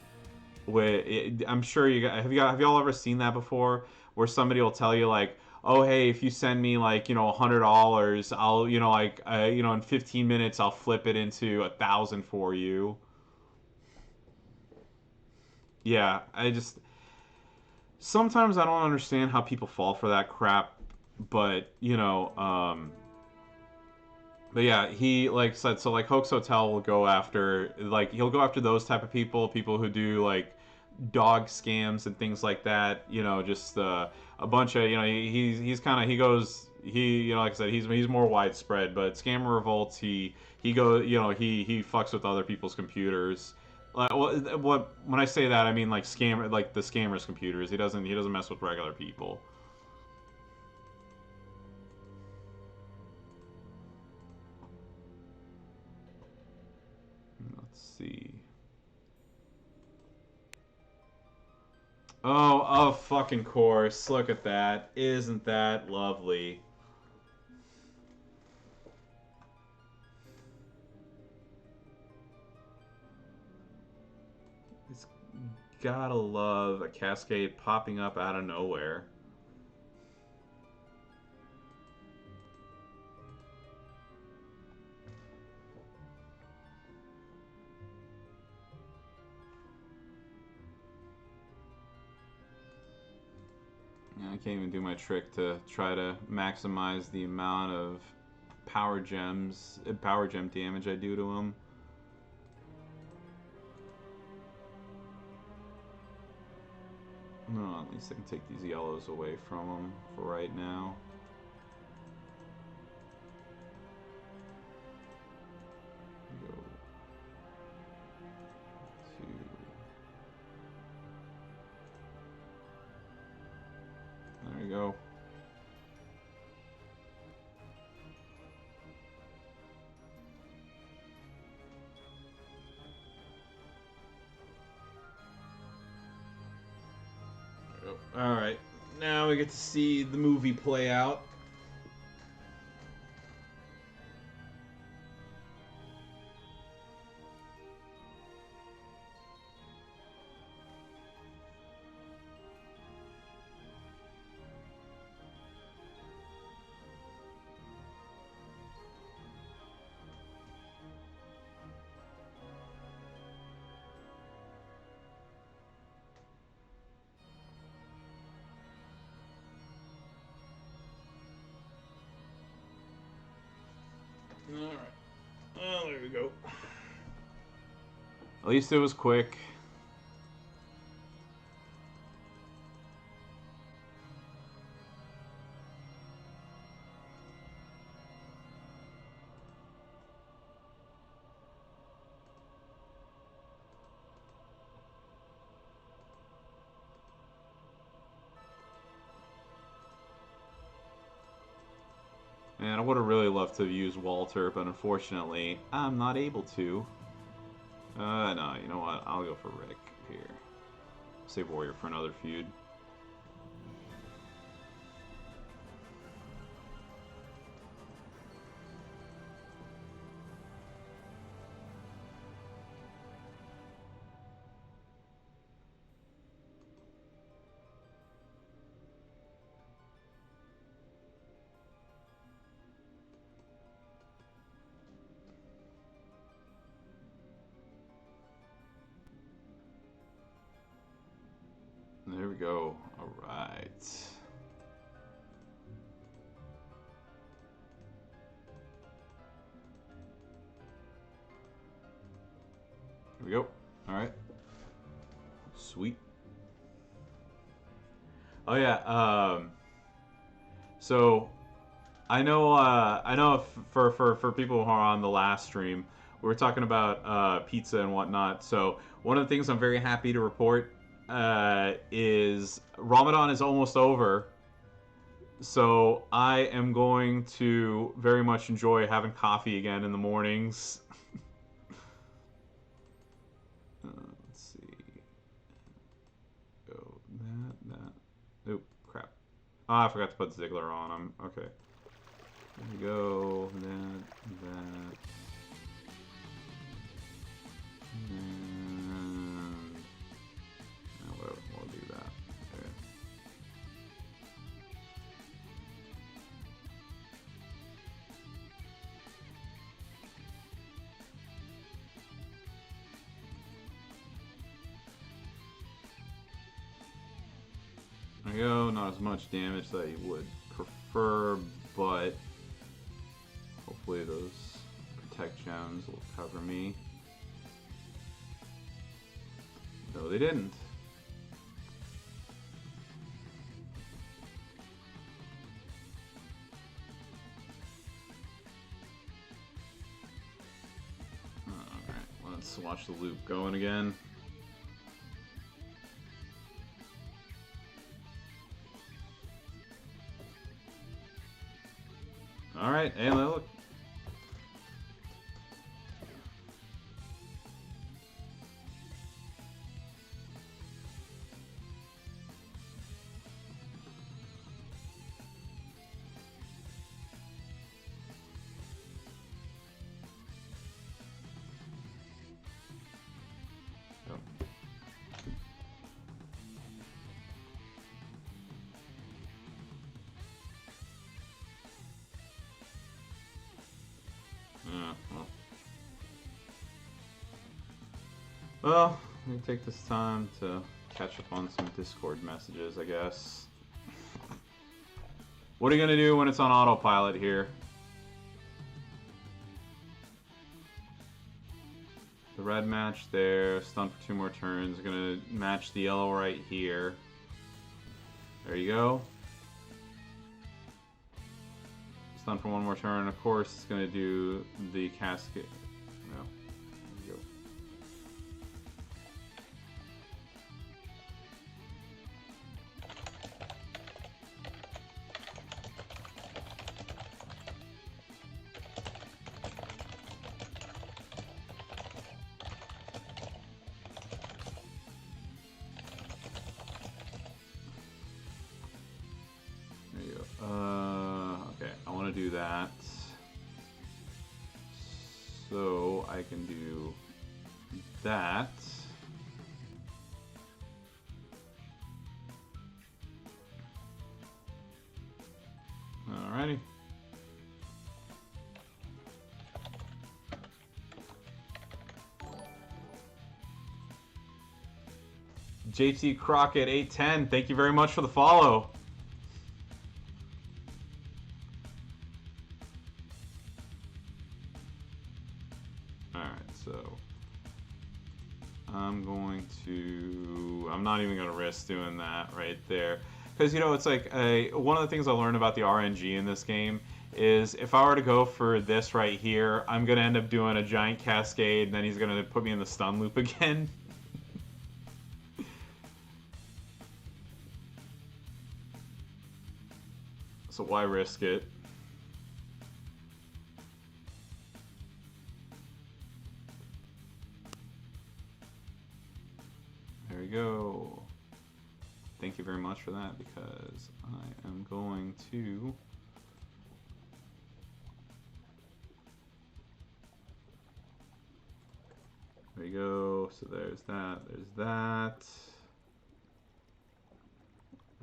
I'm sure have y'all ever seen that before? Where somebody will tell you like, oh hey, if you send me like $100, I'll in 15 minutes I'll flip it into 1,000 for you. Yeah, sometimes I don't understand how people fall for that crap, but but yeah, he like said, so like Hoax Hotel will go after he'll go after those type of people who do like dog scams and things like that. Just a bunch of he's kind of like I said, he's more widespread. But Scammer Revolts, he fucks with other people's computers. Like, what when I say that, I mean like scammer, like the scammers' computers. He doesn't mess with regular people. Let's see. Oh, of fucking course. Look at that. Isn't that lovely? It's gotta love a cascade popping up out of nowhere. I can't even do my trick to try to maximize the amount of power gem damage I do to him. No, at least I can take these yellows away from him for right now. Go to... There we go. Alright, now we get to see the movie play out. Alright. Oh, there we go. At least it was quick. Man, I would have really loved to use Walter, but unfortunately, I'm not able to. No, you know what? I'll go for Rick here. Save Warrior for another feud. There we go. All right. Here we go. All right. Sweet. Oh yeah. So I know for people who are on the last stream, we were talking about pizza and whatnot. So one of the things I'm very happy to report is Ramadan is almost over. So I am going to very much enjoy having coffee again in the mornings. Let's see. Go that. Oop, crap. Oh, I forgot to put Ziggler on him. Okay. There we go. That. And we'll do that. Okay. There we go. Not as much damage that you would prefer, but hopefully those protect gems will cover me. No, they didn't. Alright, let's Let's watch the loop going again. Alright, hey, look. Well, let me take this time to catch up on some Discord messages, I guess. What are you going to do when it's on autopilot here? The red match there, stun for 2 more turns. Going to match the yellow right here. There you go. Stun for 1 more turn. Of course, it's going to do the cascade. No. There you go. Do that, so I can do that. Alrighty. JT Crockett 810, thank you very much for the follow. I'm not even going to risk doing that right there. Because, you know, it's like, one of the things I learned about the RNG in this game is if I were to go for this right here, I'm going to end up doing a giant cascade, and then he's going to put me in the stun loop again. So why risk it? There we go. Thank you very much for that, because I am going to there you go. So there's that,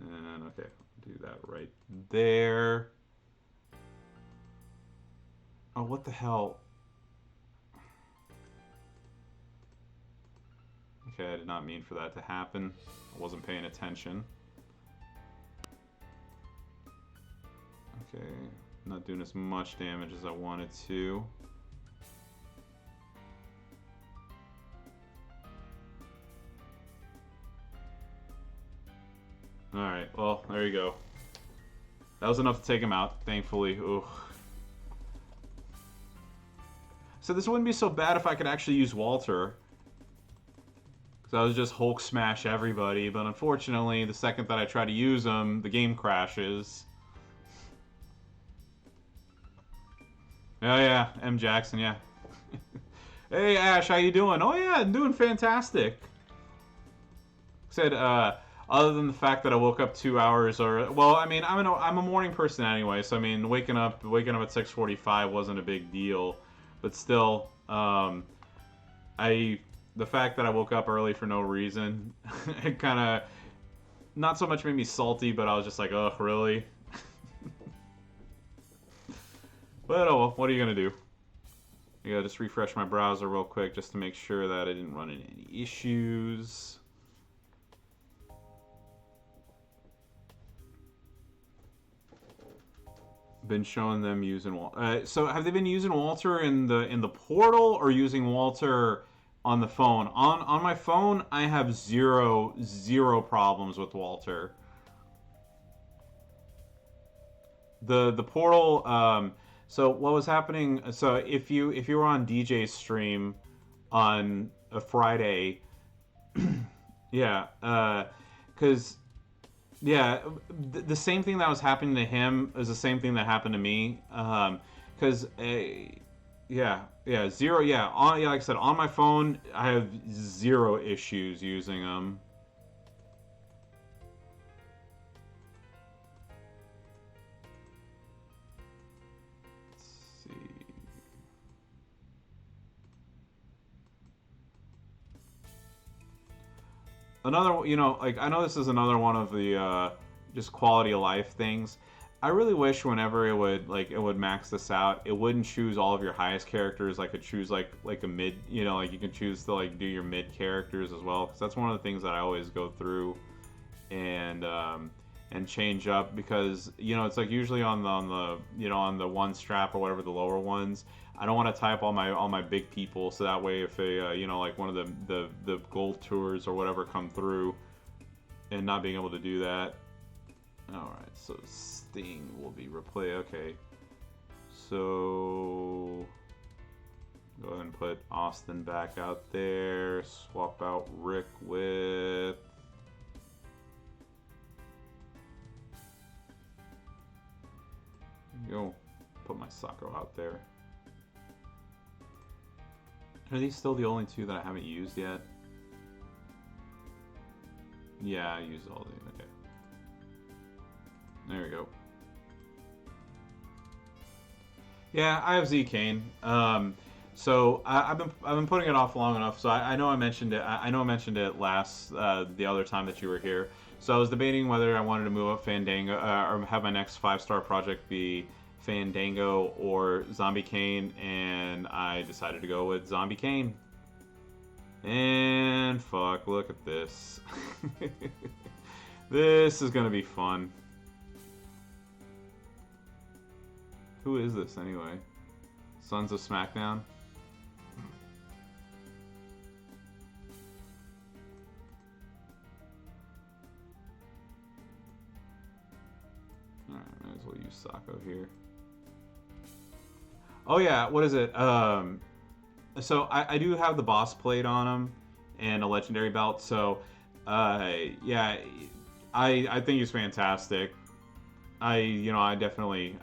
and okay, do that right there. Oh, what the hell? Okay, I did not mean for that to happen. I wasn't paying attention. Okay, not doing as much damage as I wanted to. Alright, well, there you go. That was enough to take him out, thankfully. Ooh. So this wouldn't be so bad if I could actually use Walter. So I was just Hulk smash everybody, but unfortunately, the second that I try to use them, the game crashes. Oh yeah, M. Jackson, yeah. Hey Ash, how you doing? Oh yeah, I'm doing fantastic. Said, other than the fact that I woke up 2 hours, or well, I mean, I'm a morning person anyway, so I mean, waking up at 6:45 wasn't a big deal, but still, the fact that I woke up early for no reason, it kind of not so much made me salty, but I was just like, ugh, really? But oh well, what are you gonna do? I gotta just refresh my browser real quick just to make sure that I didn't run into any issues. Been showing them using Walter. So have they been using Walter in the portal, or using Walter on the phone? On my phone, I have zero problems with Walter. The portal. So what was happening? So if you were on DJ's stream, on a Friday. Yeah, because yeah, the same thing that was happening to him is the same thing that happened to me. Because yeah, zero. Yeah, yeah, like I said, on my phone, I have zero issues using them. Let's see. Another, like I know this is another one of the just quality of life things. I really wish whenever it would max this out, it wouldn't choose all of your highest characters. Like it choose like a mid, like you can choose to like do your mid characters as well. Because that's one of the things that I always go through and change up because it's like usually on the one strap or whatever the lower ones. I don't want to tie up all my big people, so that way if like one of the gold tours or whatever come through, and not being able to do that. All right, so Sting will be replay. Okay, so go ahead and put Austin back out there. Swap out Rick with. Go put my Sako out there. Are these still the only two that I haven't used yet? Yeah, I used all these. Okay. There we go. Yeah, I have Z Kane. So I've been putting it off long enough. So I know I mentioned it. I know I mentioned it last the other time that you were here. So I was debating whether I wanted to move up Fandango or have my next 5-star project be Fandango or Zombie Kane, and I decided to go with Zombie Kane. And fuck, look at this. This is gonna be fun. Who is this anyway? Sons of SmackDown? Alright, might as well use Sako here. Oh yeah, what is it? So I do have the boss plate on him and a legendary belt. So yeah, I think he's fantastic. I definitely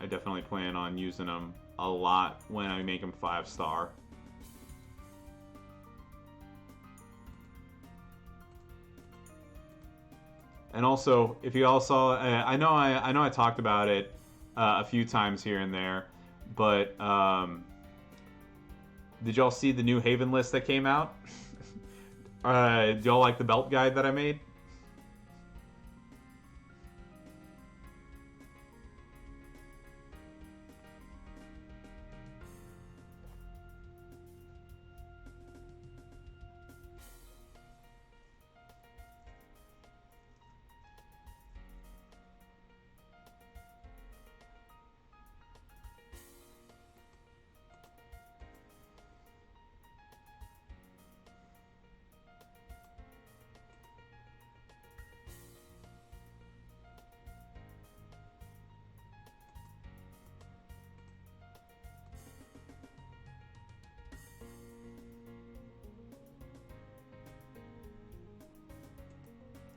plan on using him a lot when I make him 5-star. And also, if you all saw, I know I talked about it a few times here and there, but did y'all see the new Haven list that came out? Do y'all like the belt guide that I made?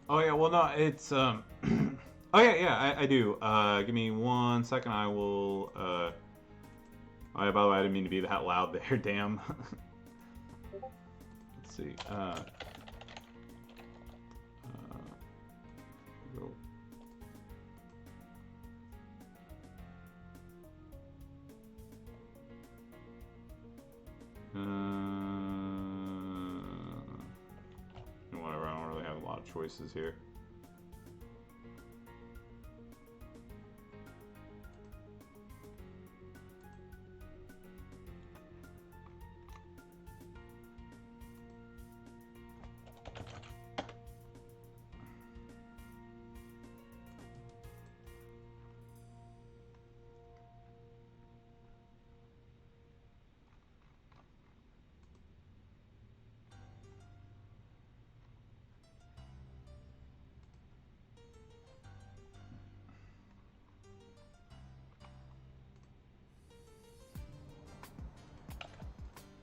Oh yeah, well no, it's oh yeah, I do. Give me 1 second. I will. Oh yeah, by the way, I didn't mean to be that loud there. Damn. Let's see. Go. Whatever. I don't really have a lot of choices here.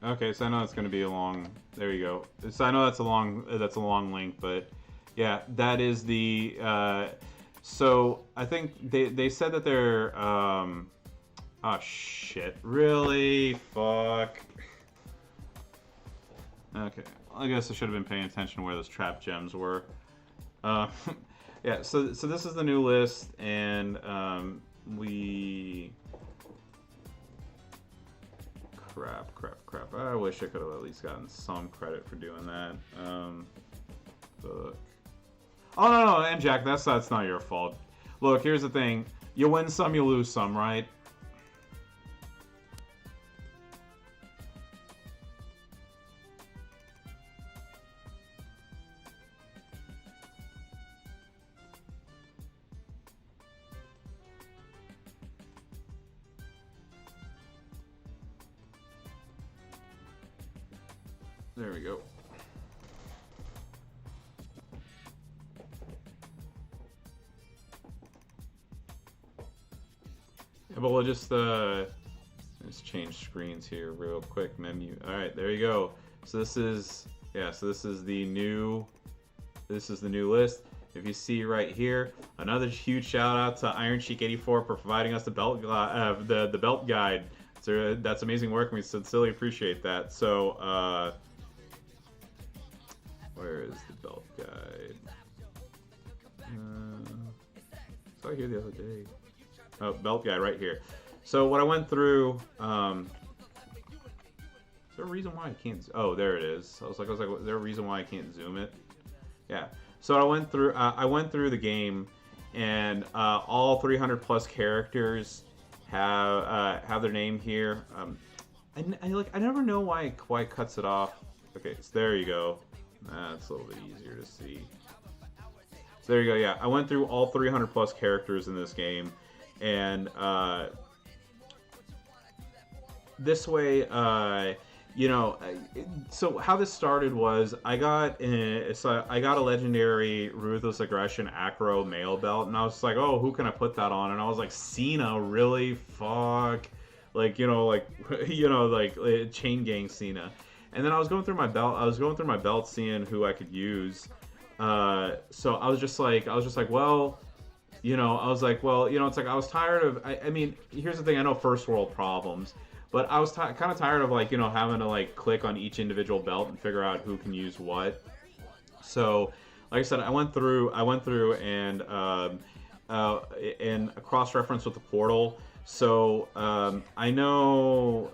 Okay, so I know it's going to be a long. There you go. So I know that's a long link, but yeah, that is the. So I think they said that they're. Oh shit! Really? Fuck. Okay, I guess I should have been paying attention to where those trap gems were. Uh, yeah. So this is the new list, and we. Crap. I wish I could have at least gotten some credit for doing that. Look. Oh, no, and Jack, that's not your fault. Look, here's the thing. You win some, you lose some, right? There we go. Yeah, but we'll just change screens here real quick. Menu. All right, there you go. So this is the new list. If you see right here, another huge shout out to Iron Cheek 84 for providing us the belt the belt guide. So that's amazing work, and we sincerely appreciate that. So where is the belt guide? Saw here the other day. Oh, belt guide right here. So what I went through. Is there a reason why I can't? Oh, there it is. I was like, is there a reason why I can't zoom it? Yeah. So I went through the game, and all 300 plus characters have their name here. I never know why it cuts it off. Okay, so there you go. That's a little bit easier to see. So there you go. Yeah, I went through all 300 plus characters in this game, and this way, so how this started was I got a legendary Ruthless Aggression Acro male belt, and I was like, oh, who can I put that on? And I was like, Cena, really? Fuck, Chain Gang Cena. And then I was going through my belt, seeing who I could use. So I was just like, well, it's like I was tired of. I mean, here's the thing. I know first world problems, but I was kind of tired of having to click on each individual belt and figure out who can use what. So, like I said, I went through and cross-reference with the portal. So I know.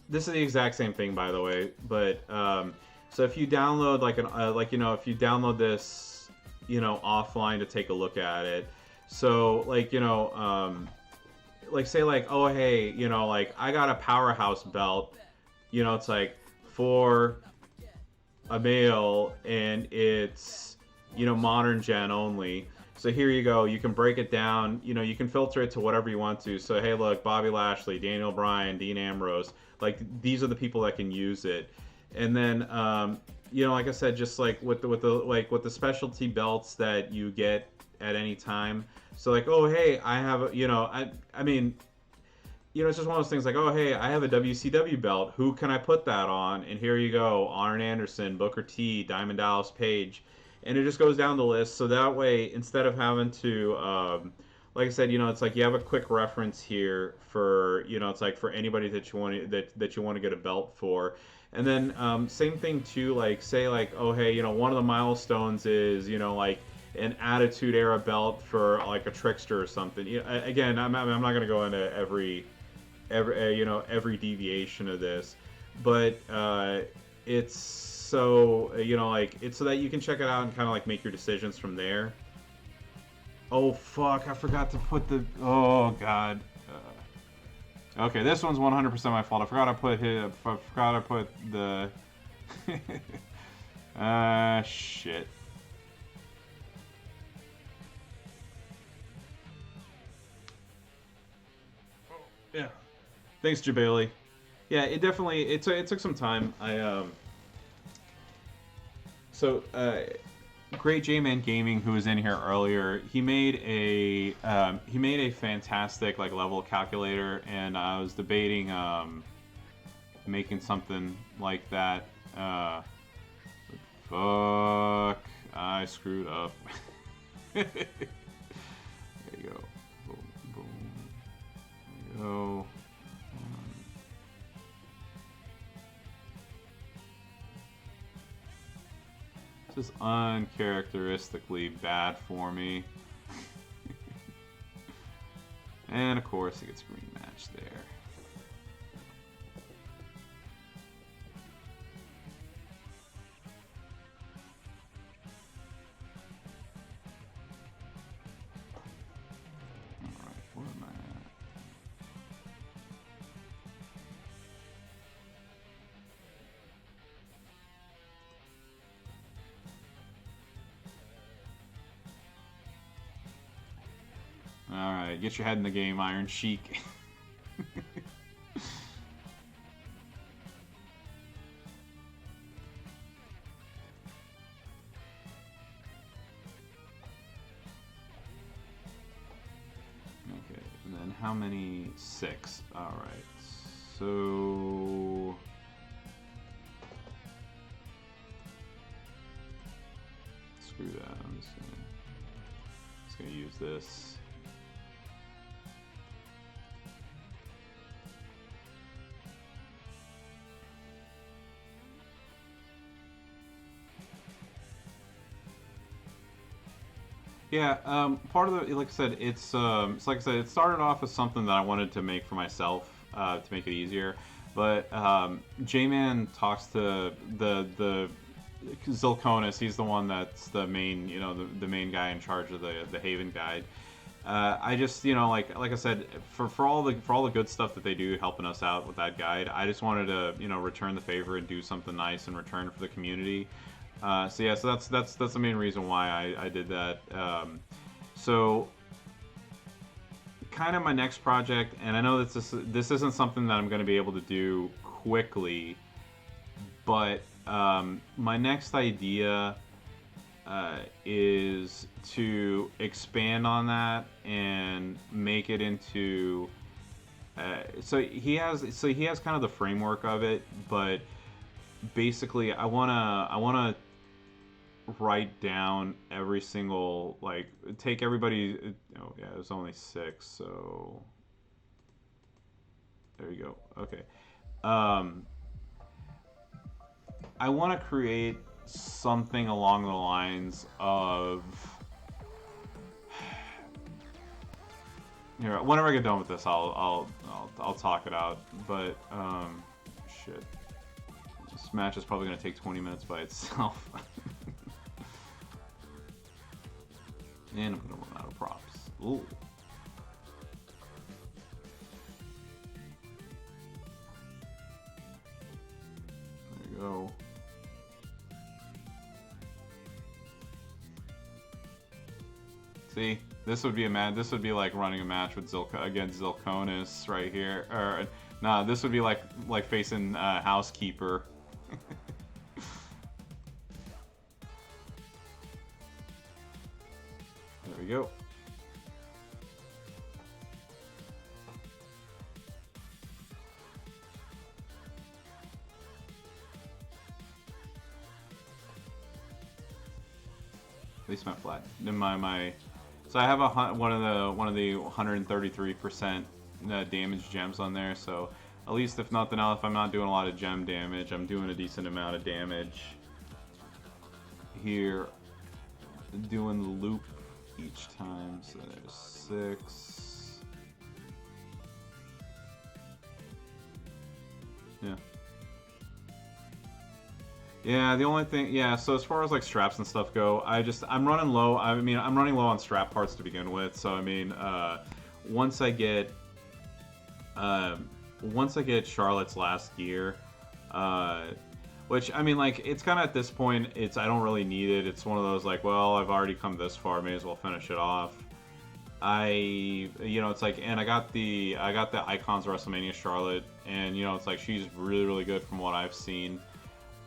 This is the exact same thing, by the way. But so if you download if you download this, offline to take a look at it. So say oh hey, I got a powerhouse belt. It's like for a male, and it's modern gen only. So here you go. You can break it down. You can filter it to whatever you want to. So hey, look, Bobby Lashley, Daniel Bryan, Dean Ambrose. These are the people that can use it. And then like I said, just with the specialty belts that you get at any time. So oh hey, I have I mean, it's just one of those things oh hey, I have a WCW belt. Who can I put that on? And here you go, Arn Anderson, Booker T, Diamond Dallas Page. And it just goes down the list. So that way, instead of having to like I said, it's like you have a quick reference here for, it's like for anybody that you want to get a belt for. And then same thing too, say oh hey, one of the milestones is an Attitude Era belt for a Trickster or something. Again, I'm not going to go into every deviation of this, but it's so it's so that you can check it out and kind of make your decisions from there. Oh fuck! I forgot to put the. Oh god. Okay, this one's 100% my fault. I forgot to put the. Shit. Yeah. Thanks, Jabali. Yeah, it definitely it took some time. Great J-Man Gaming, who was in here earlier, he made a fantastic like level calculator, and I was debating making something like that. Fuck, I screwed up. There you go. Boom, boom. There you go. This is uncharacteristically bad for me. And of course it gets green match there. Alright, where am I at? Alright, get your head in the game, Iron Sheik. Okay, and then how many? 6. Alright, so... Screw that, I'm just gonna use this. Yeah, part of the, like I said, it's like I said, it started off as something that I wanted to make for myself to make it easier. But J-Man talks to the Zilconis. He's the one that's the main, the main guy in charge of the Haven guide. I just, like I said, for all the good stuff that they do helping us out with that guide, I just wanted to, return the favor and do something nice in return for the community. So yeah, so that's the main reason why I did that. So kind of my next project, and I know that this isn't something that I'm going to be able to do quickly, but my next idea is to expand on that and make it into. So he has kind of the framework of it, but basically I wanna write down every single, like, take everybody. Oh yeah, there's only 6, so there you go. Okay. I want to create something along the lines of. Here, whenever I get done with this, I'll talk it out. But shit, this match is probably gonna take 20 minutes by itself. And I'm gonna run out of props. Ooh. There you go. See, this would be like running a match with against Zilconis right here. Or nah, this would be like facing Housekeeper. There we go. At least my flat. My. So I have one of the 133% damage gems on there. So at least if nothing else, if I'm not doing a lot of gem damage, I'm doing a decent amount of damage here. Doing the loop each time. So there's 6. Yeah. Yeah, the only thing, yeah, so as far as like straps and stuff go, I'm running low. I mean, I'm running low on strap parts to begin with. So I mean, once I get Charlotte's last gear, which I mean, like, it's kind of at this point, I don't really need it. It's one of those like, well, I've already come this far, may as well finish it off. It's like, and I got the Icons WrestleMania Charlotte, and it's like she's really, really good from what I've seen.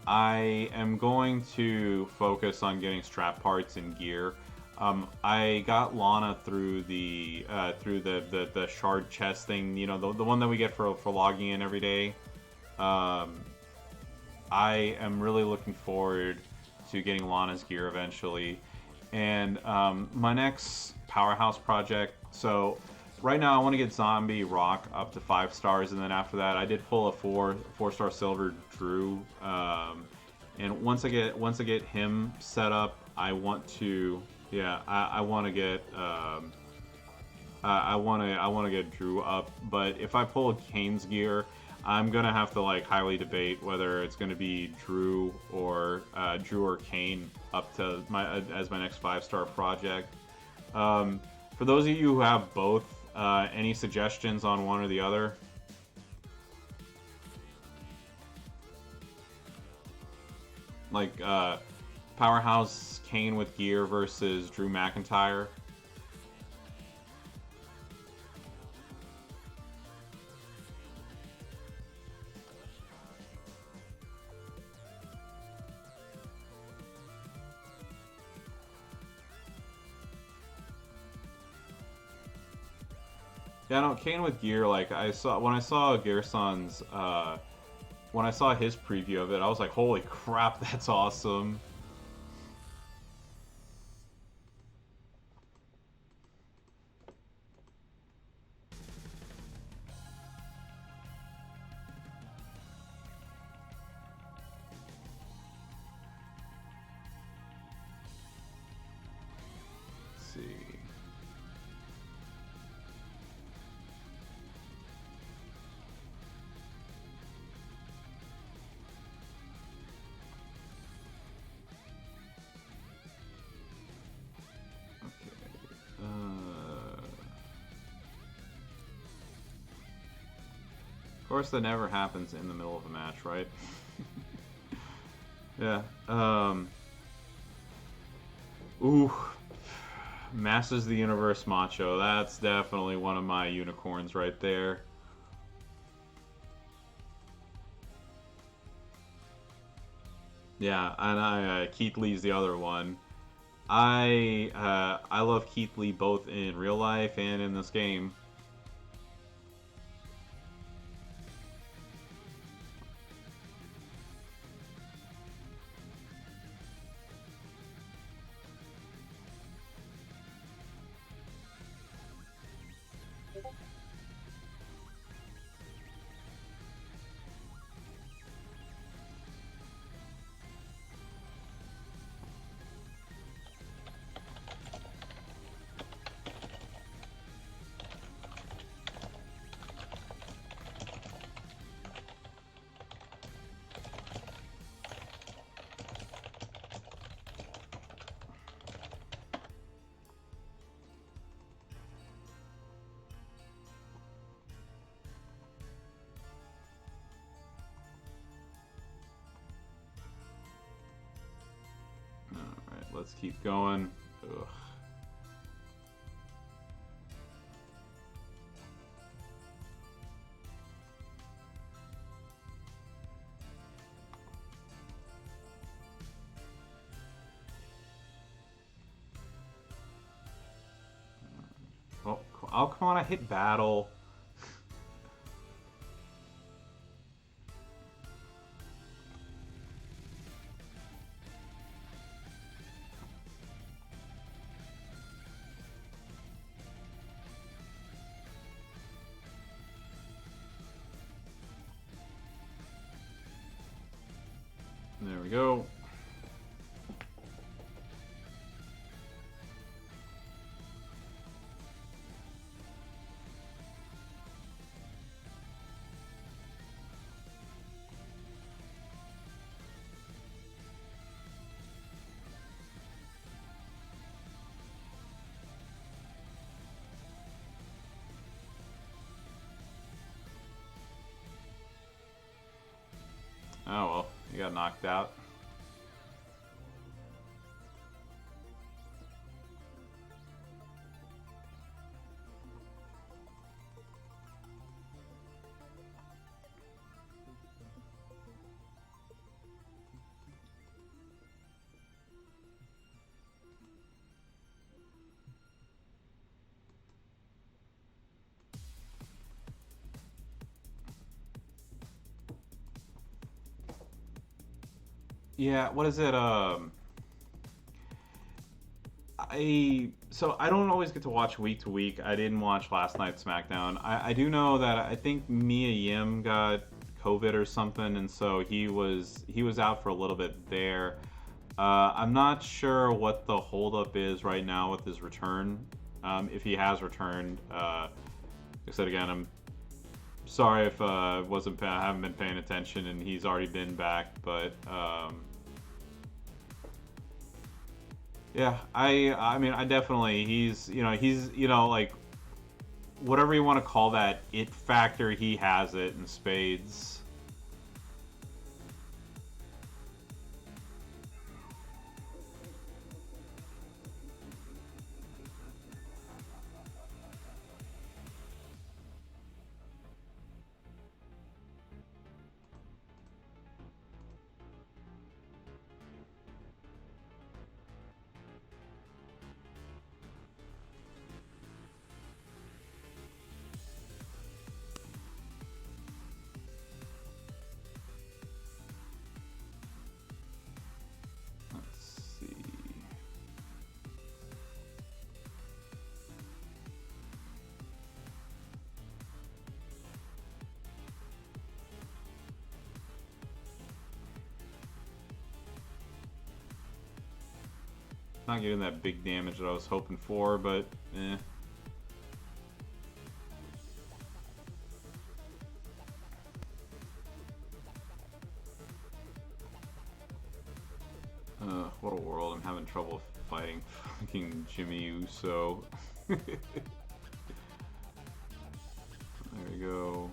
I am going to focus on getting strap parts and gear. I got Lana through the shard chest thing, you know, the one that we get for logging in every day. Um, I am really looking forward to getting Lana's gear eventually. And my next powerhouse project, so right now I want to get Zombie Rock up to 5 stars, and then after that I did pull a 4-star silver Drew. And once I get him set up, I want to I want to get I want to get Drew up. But if I pull Kane's gear, I'm gonna have to like highly debate whether it's gonna be Drew or Kane up to my as my next 5-star project. For those of you who have both, any suggestions on one or the other? Like Powerhouse Kane with gear versus Drew McIntyre. Yeah, no, Kane with gear, like I saw when I saw Gearson's when I saw his preview of it, I was like, holy crap, that's awesome. Let's see. Of course, that never happens in the middle of a match, right? Yeah. Ooh. Masters of the Universe Macho. That's definitely one of my unicorns right there. Yeah, and Keith Lee's the other one. I love Keith Lee both in real life and in this game. Alright, let's keep going. Ugh. Oh, come on, I hit battle. There we go. Oh well, you got knocked out. Yeah, what is it? I don't always get to watch week to week. I didn't watch last night's SmackDown. I do know that I think Mia Yim got COVID or something, and so he was out for a little bit there. I'm not sure what the holdup is right now with his return. If he has returned, like I said again, I'm sorry if I haven't been paying attention and he's already been back, but yeah, I mean I definitely he's like whatever you want to call that it factor, he has it in spades. Let's see. Not getting that big damage that I was hoping for, but eh. What a world. I'm having trouble fighting fucking Jimmy Uso. There we go.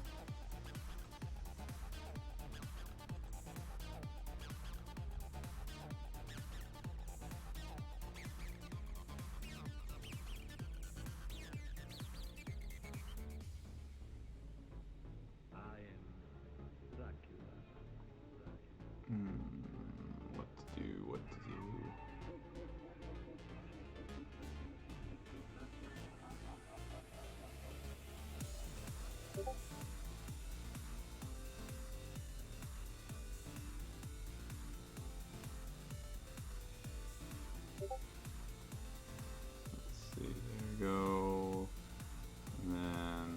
What to do, what to do. Let's see, there we go. And then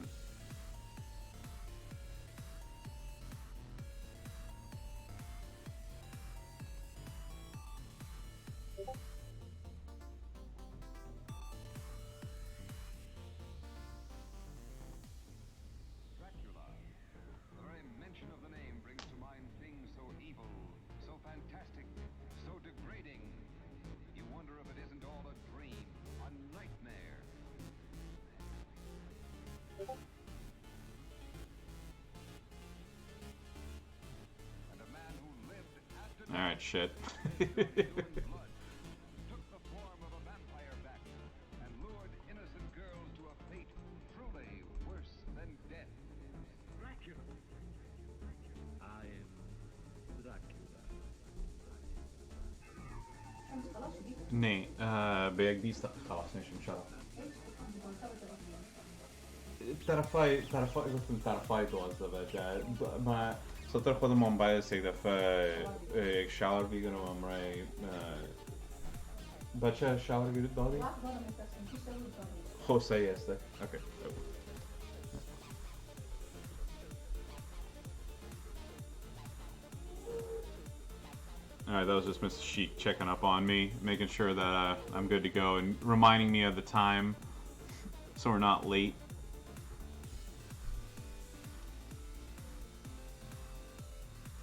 Dracula. The very mention of the name brings to mind things so evil, so fantastic, so degrading. You wonder if it isn't all a dream, a nightmare. And a man who lived after all right, shit. blood took the form of a vampire bat and lured innocent girls to a fate truly worse than death. Dracula. I am Dracula. Nee, ben ik die خلاص ماشي ان شاء الله. گفتم طرفای دوازده بجه ما سطر خودمون باید یک دفعه یک شاور بگیرم امرای بچه شاور گیرید دادی؟ خب صحیح است. Okay. Alright, that was just Mrs. Sheik checking up on me, making sure that I'm good to go and reminding me of the time so we're not late.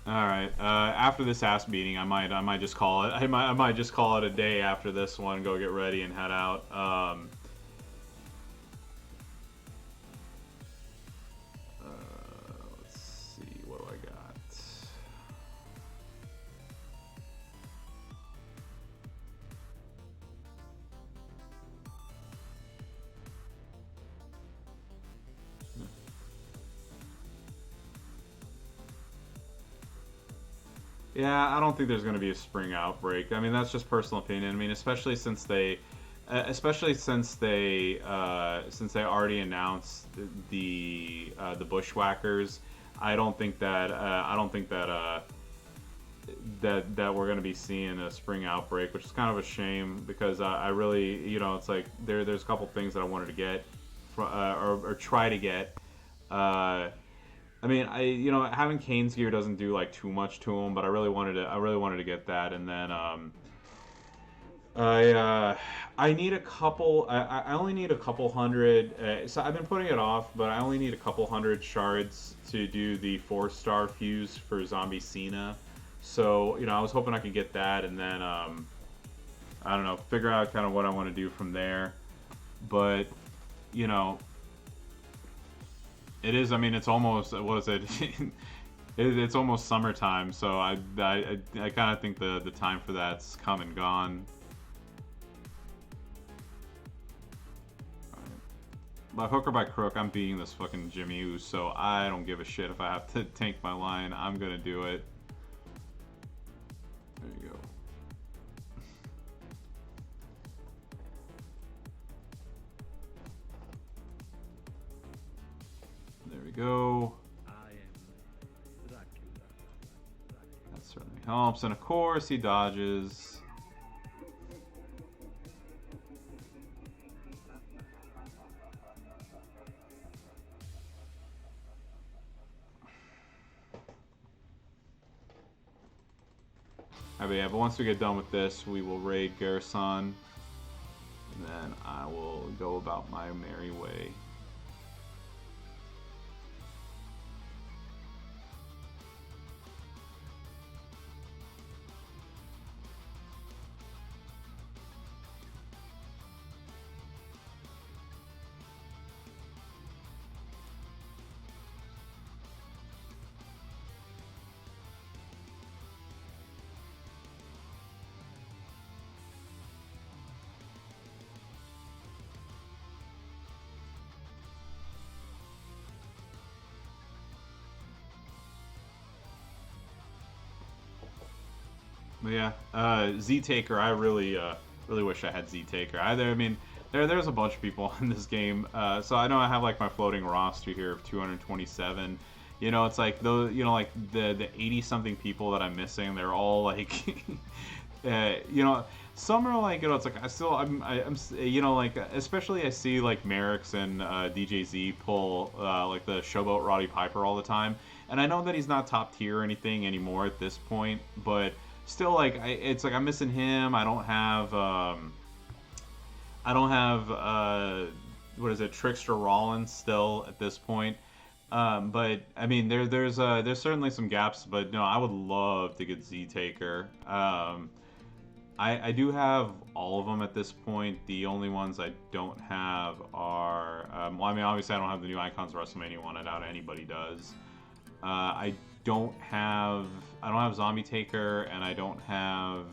Alright, after this ass beating, I might just call it. I might just call it a day after this one, go get ready and head out. Let's see, what do I got? Yeah, I don't think there's going to be a spring outbreak. I mean, that's just personal opinion. I mean, since they already announced the Bushwhackers. I don't think that that we're going to be seeing a spring outbreak, which is kind of a shame because I really, it's like there's a couple things that I wanted to get or try to get. I mean, having Kane's gear doesn't do like too much to him, but I really wanted to get that, and then I need a couple. I only need a couple hundred. So I've been putting it off, but I only need a couple hundred shards to do the 4-star fuse for Zombie Cena. So I was hoping I could get that, and then I don't know, figure out kind of what I want to do from there. But it is. I mean, it's almost. What is it? It's almost summertime, so I kind of think the time for that's come and gone. By hook or by crook, I'm beating this fucking Jimmy Uso, so I don't give a shit if I have to tank my line. I'm gonna do it. There you go. There we go. That certainly helps, and of course he dodges. But once we get done with this, we will raid Garrison, and then I will go about my merry way. But yeah, Z-Taker, I really wish I had Z-Taker. I mean, there's a bunch of people in this game. So I know I have like my floating roster here of 227. It's like those, like the 80-something people that I'm missing. They're all like, some are like, it's like I'm like, especially I see like Merrick's and DJZ pull like the Showboat Roddy Piper all the time, and I know that he's not top tier or anything anymore at this point, but still, like, it's like I'm missing him. I don't have what is it, Trickster Rollins still at this point. But I mean, there's certainly some gaps. But no, I would love to get Z-Taker. I do have all of them at this point. The only ones I don't have are well, I mean, obviously I don't have the new Icons WrestleMania one. I doubt anybody does. I don't have Zombie Taker, and I don't have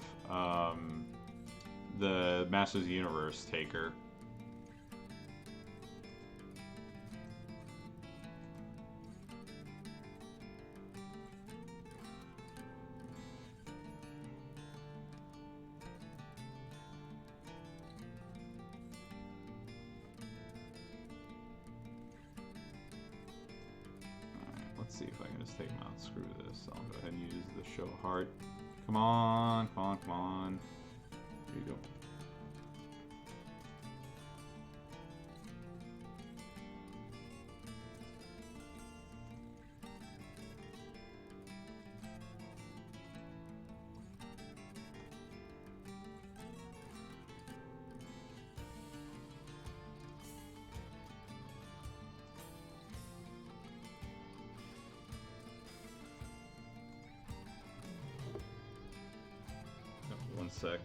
the Masters of the Universe Taker. Let's see if I can just take him out. Screw this. I'll go ahead and use the show heart. Come on, come on, come on. Here you go. One sec.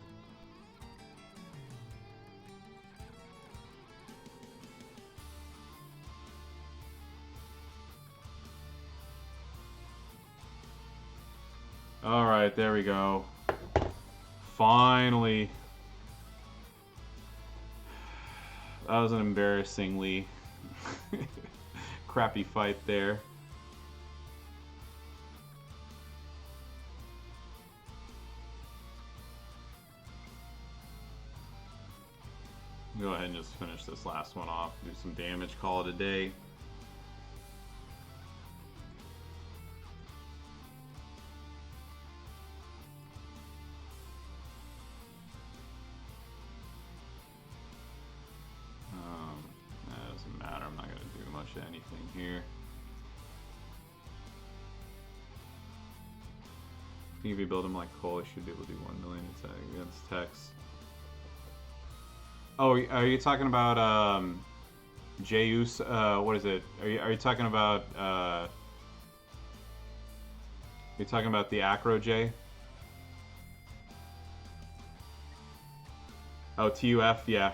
All right, there we go. Finally. That was an embarrassingly crappy fight there. Go ahead and just finish this last one off, do some damage, call it a day. anything here. I think if you build him like Cole, he should be able to do 1 million attack against Tex. Oh, are you talking about Jeyus? What is it? Are you talking about you're talking about the Acro J? Oh, TUF, yeah.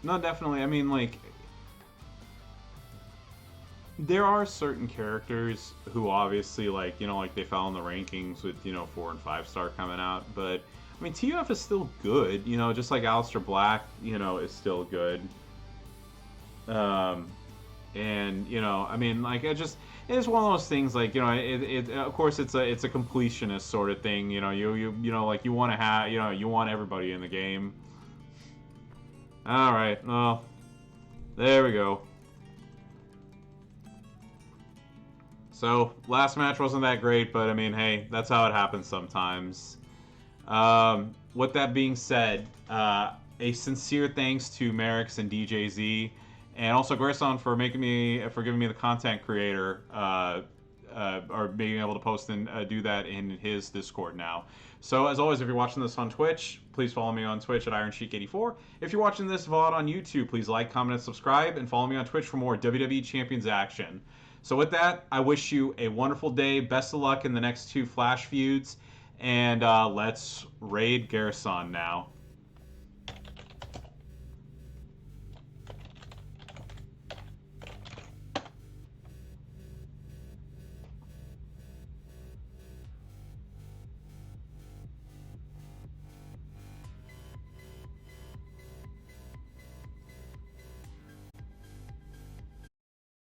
No, definitely. I mean, like, there are certain characters who obviously, like, you know, like they fell in the rankings with, you know, 4 and 5 star coming out, but I mean, TUF is still good, you know, just like Aleister Black, you know, is still good. And you know, I mean, like, it's one of those things, like, you know, it of course it's a completionist sort of thing, you know, you know, like, you want to have, you know, you want everybody in the game. All right, well, there we go. So last match wasn't that great, but I mean, hey, that's how it happens sometimes. With that being said, a sincere thanks to Merrick's and DJZ, and also Gerson for giving me the content creator, or being able to post and do that in his Discord now. So as always, if you're watching this on Twitch, please follow me on Twitch at IronSheik84. If you're watching this VOD on YouTube, please like, comment, and subscribe, and follow me on Twitch for more WWE Champions action. So with that, I wish you a wonderful day. Best of luck in the next 2 Flash feuds, and let's raid Garrison now.